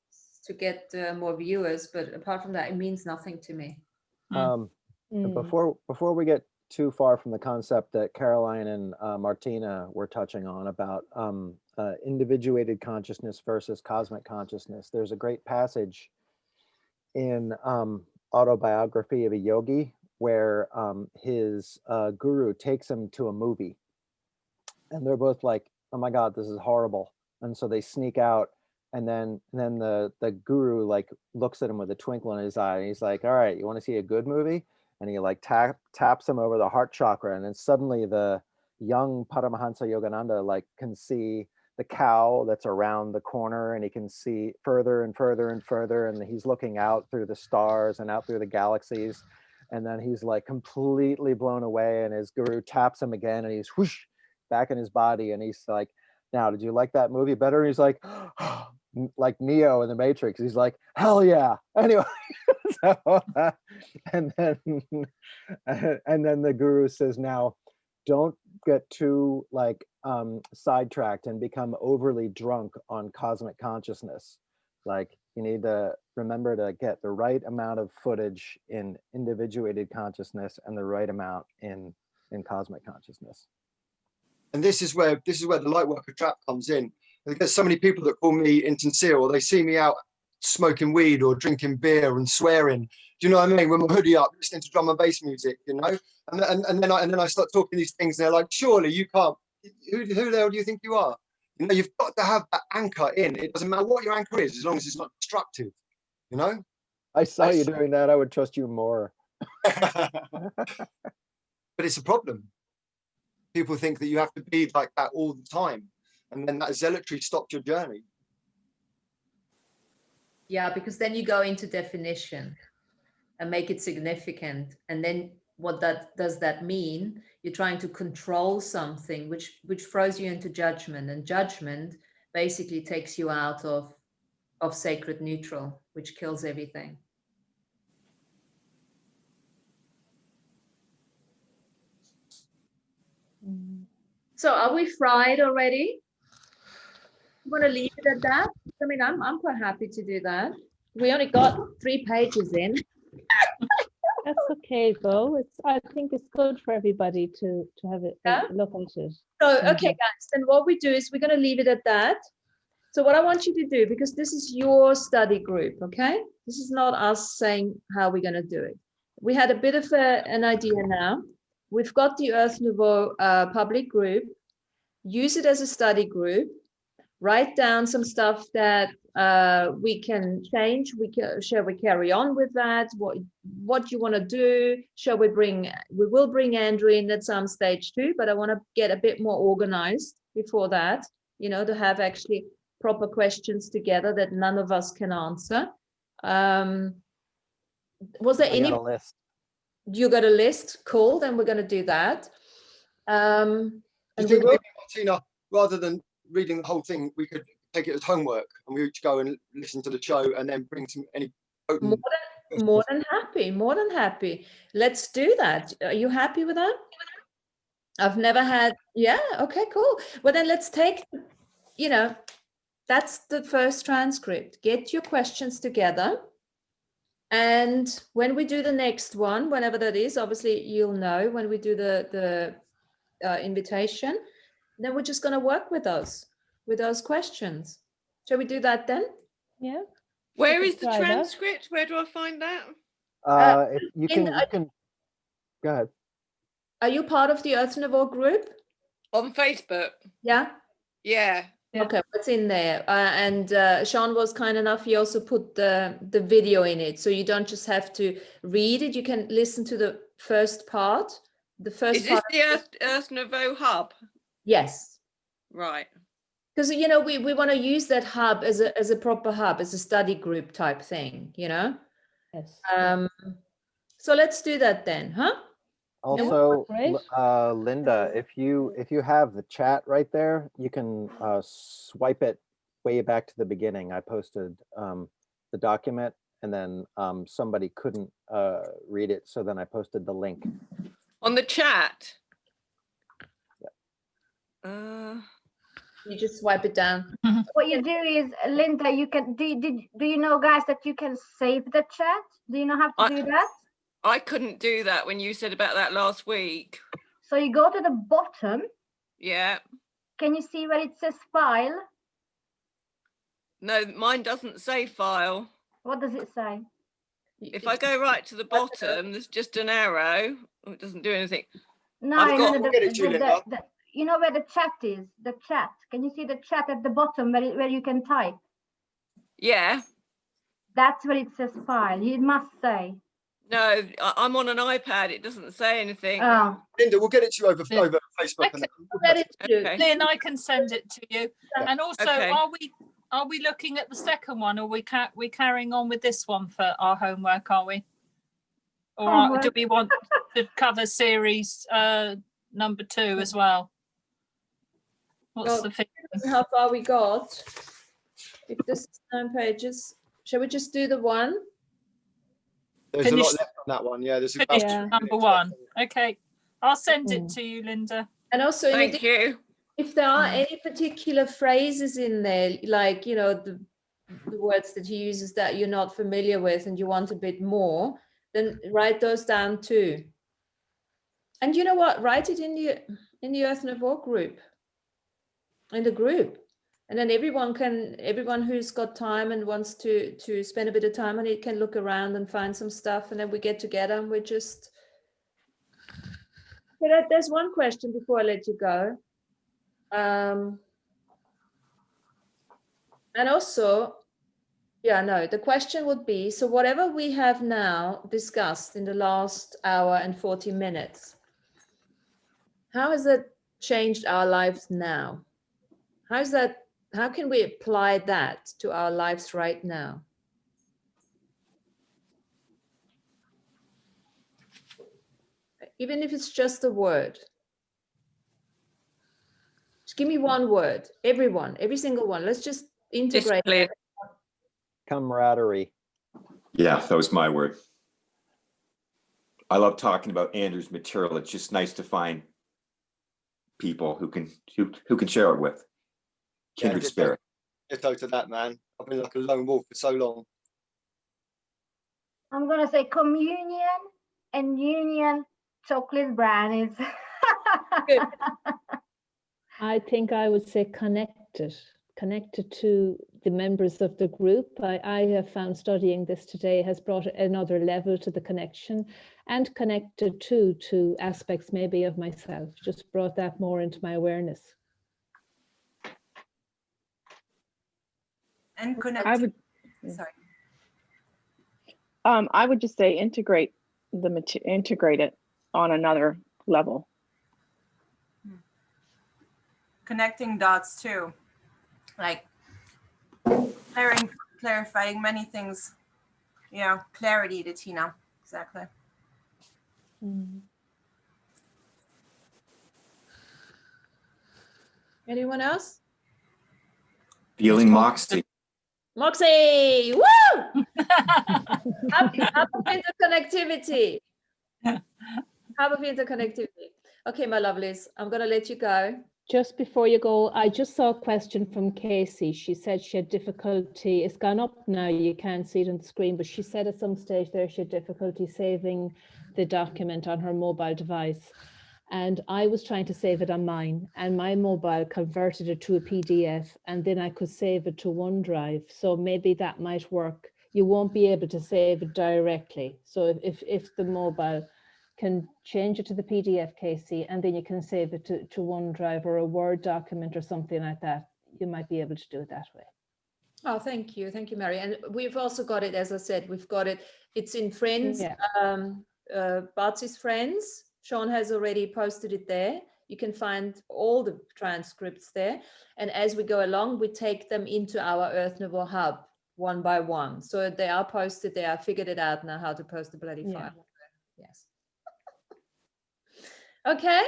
to get more viewers, but apart from that, it means nothing to me. Before we get too far from the concept that Caroline and Martina were touching on about individuated consciousness versus cosmic consciousness, there's a great passage in Autobiography of a Yogi where his guru takes him to a movie, and they're both like, oh my God, this is horrible. And so they sneak out, and then the guru like looks at him with a twinkle in his eye, and he's like, all right, you want to see a good movie? And he like taps him over the heart chakra, and then suddenly the young Paramahansa Yogananda like can see the cow that's around the corner, and he can see further and further and further, and he's looking out through the stars and out through the galaxies, and then he's like completely blown away, and his guru taps him again, and he's whoosh back in his body, and he's like, now, did you like that movie better? And he's like, like Neo in the Matrix. He's like, hell yeah. Anyway, so, and then the guru says, now, don't get too like sidetracked and become overly drunk on cosmic consciousness. Like, you need to remember to get the right amount of footage in individuated consciousness and the right amount in cosmic consciousness. And this is where the light worker trap comes in. There's so many people that call me insincere, or they see me out smoking weed or drinking beer and swearing. Do you know what I mean? With my hoodie up, listening to drum and bass music, you know. And then I start talking these things, and they're like, surely you can't. Who the hell do you think you are? You know, you've got to have that anchor in. It doesn't matter what your anchor is, as long as it's not destructive. You know. I saw you doing that. I would trust you more. But it's a problem. People think that you have to be like that all the time, and then that zealotry stops your journey. Yeah, because then you go into definition and make it significant, and then what does that mean? You're trying to control something, which throws you into judgment, and judgment basically takes you out of sacred neutral, which kills everything. So are we fried already? You want to leave it at that? I mean, I'm quite happy to do that. We only got 3 pages in. That's okay, though. I think it's good for everybody to have a look at it. So, okay, guys, then what we do is we're going to leave it at that. So what I want you to do, because this is your study group, okay? This is not us saying how we're going to do it. We had a bit of an idea now. We've got the Earth Nouveau public group. Use it as a study group. Write down some stuff that we can change. Shall we carry on with that? What you want to do? We will bring Andrew in at some stage too, but I want to get a bit more organized before that, you know, to have actually proper questions together that none of us can answer. Was there any? List. You got a list? Cool, then we're going to do that. Do you think maybe, Martina, rather than reading the whole thing, we could take it as homework, and we each go and listen to the show and then bring some more than happy. Let's do that. Are you happy with that? I've never had. Yeah, okay, cool. Well, then let's take, you know, that's the first transcript. Get your questions together, and when we do the next one, whenever that is, obviously you'll know when we do the invitation, then we're just going to work with those questions. Shall we do that then? Yeah. Where is the transcript? Where do I find that? If you can go ahead. Are you part of the Earth Nouveau group? On Facebook. Yeah. Yeah. Okay, what's in there? And Sean was kind enough. He also put the video in it, so you don't just have to read it. You can listen to the first part. Is this the Earth Nouveau Hub? Yes. Right. Because, you know, we want to use that hub as a proper hub, as a study group type thing, you know? Yes. So let's do that then, huh? Also, Linda, if you have the chat right there, you can swipe it way back to the beginning. I posted the document, and then somebody couldn't read it, so then I posted the link. On the chat? Yeah. You just swipe it down. What you do is, Linda, you can do you know, guys, that you can save the chat? Do you know how to do that? I couldn't do that when you said about that last week. So you go to the bottom. Yeah. Can you see where it says file? No, mine doesn't say file. What does it say? If I go right to the bottom, there's just an arrow. Oh, it doesn't do anything. No, you know where the chat is? The chat. Can you see the chat at the bottom where you can type? Yeah. That's where it says file. You must say. No, I'm on an iPad. It doesn't say anything. Oh, Linda, we'll get it to you over Yeah. Facebook. And Let it do. Okay. Lynn, I can send it to you. And also, Okay. are we looking at the second one, or we carrying on with this one for our homework? Are we? Or do Homework. we want to cover series number 2 as well? What's Well, the thing? How far we got? If this is 9 pages, shall we just do the one? there's a Finish- lot left on that one. Yeah, there's about Finish 2 Yeah. minutes number left 1. on it. Okay, I'll send it Mm. to you, Linda. And also, in Thank addition, you. if there are any particular phrases in there, like, you know, the words that he uses that you're not familiar with and you want a bit more, then write those down too. And you know what? Write it in the Earth Nouveau group, in the group. And then everyone who's got time and wants to spend a bit of time on it can look around and find some stuff. And then we get together and we just... Okay, there's one question before I let you go. And also, the question would be, so whatever we have now discussed in the last hour and 40 minutes, how has that changed our lives now? How can we apply that to our lives right now? Even if it's just a word. Just give me one word, every single one. Let's just integrate. Discipline. Camaraderie. Yeah, that was my word. I love talking about Andrew's material. It's just nice to find people who can share it with. Kindred spirit. Ditto to that, man. I've been like a lone wolf for so long. I'm gonna say communion and union chocolate brownies. I think I would say connected to the members of the group. I have found studying this today has brought another level to the connection, and connected to aspects maybe of myself, just brought that more into my awareness. And I connected. would, Sorry. I would just say integrate it on another level. Connecting dots too, like clarifying many things. Yeah, clarity to Tina. Exactly. Anyone else? Feeling Moxie. Moxie, woo! Hub of interconnectivity. Hub of interconnectivity. Okay, my lovelies, I'm gonna let you go. Just before you go, I just saw a question from Casey. She said she had difficulty. It's gone up now, you can't see it on the screen, but she said at some stage there she had difficulty saving the document on her mobile device. And I was trying to save it on mine, and my mobile converted it to a PDF, and then I could save it to OneDrive. So maybe that might work. You won't be able to save it directly. So if the mobile can change it to the PDF, Casey, and then you can save it to OneDrive or a Word document or something like that, you might be able to do it that way. Oh, thank you, Mary. And we've also got it, as I said, we've got it. It's in Friends, Yeah. Bartzis Friends. Sean has already posted it there. You can find all the transcripts there. And as we go along, we take them into our Earth Nouveau Hub one by one. So they are posted there. I figured it out now how to post the bloody Yeah. file. Yes. Okay,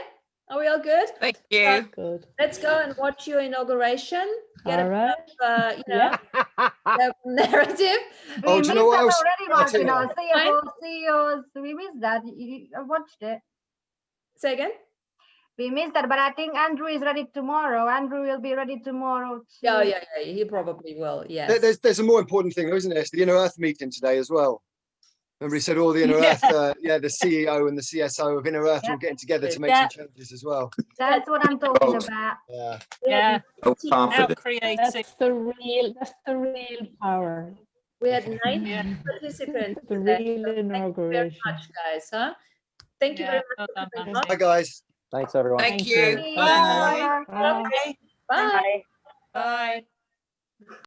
are we all good? Thank you. Good. Let's go and watch your inauguration. Get All right. a the narrative. Oh, We do you missed know what that else? already, Martina? Martina. CEOs. We missed that. I watched it. Say again? We missed that, but I think Andrew is ready tomorrow. Andrew will be ready tomorrow too. Yeah, he probably will. Yes. There's a more important thing, isn't there? It's the Inner Earth meeting today as well. Remember he said all the Inner Earth, the CEO and the CSO of Inner Earth Yeah. all getting together to make Yeah. some changes as well. That's what I'm talking Vote. about. Yeah. Yeah, So now confident. creating. That's the real power. We had 90 Yeah. participants. The today. real Thank you very inauguration. much, guys. Thank you very much. Well done, for coming Matthew. Bye, guys. Thanks, everyone. Thank you. See you. Bye. Bye. Bye. Bye. Bye.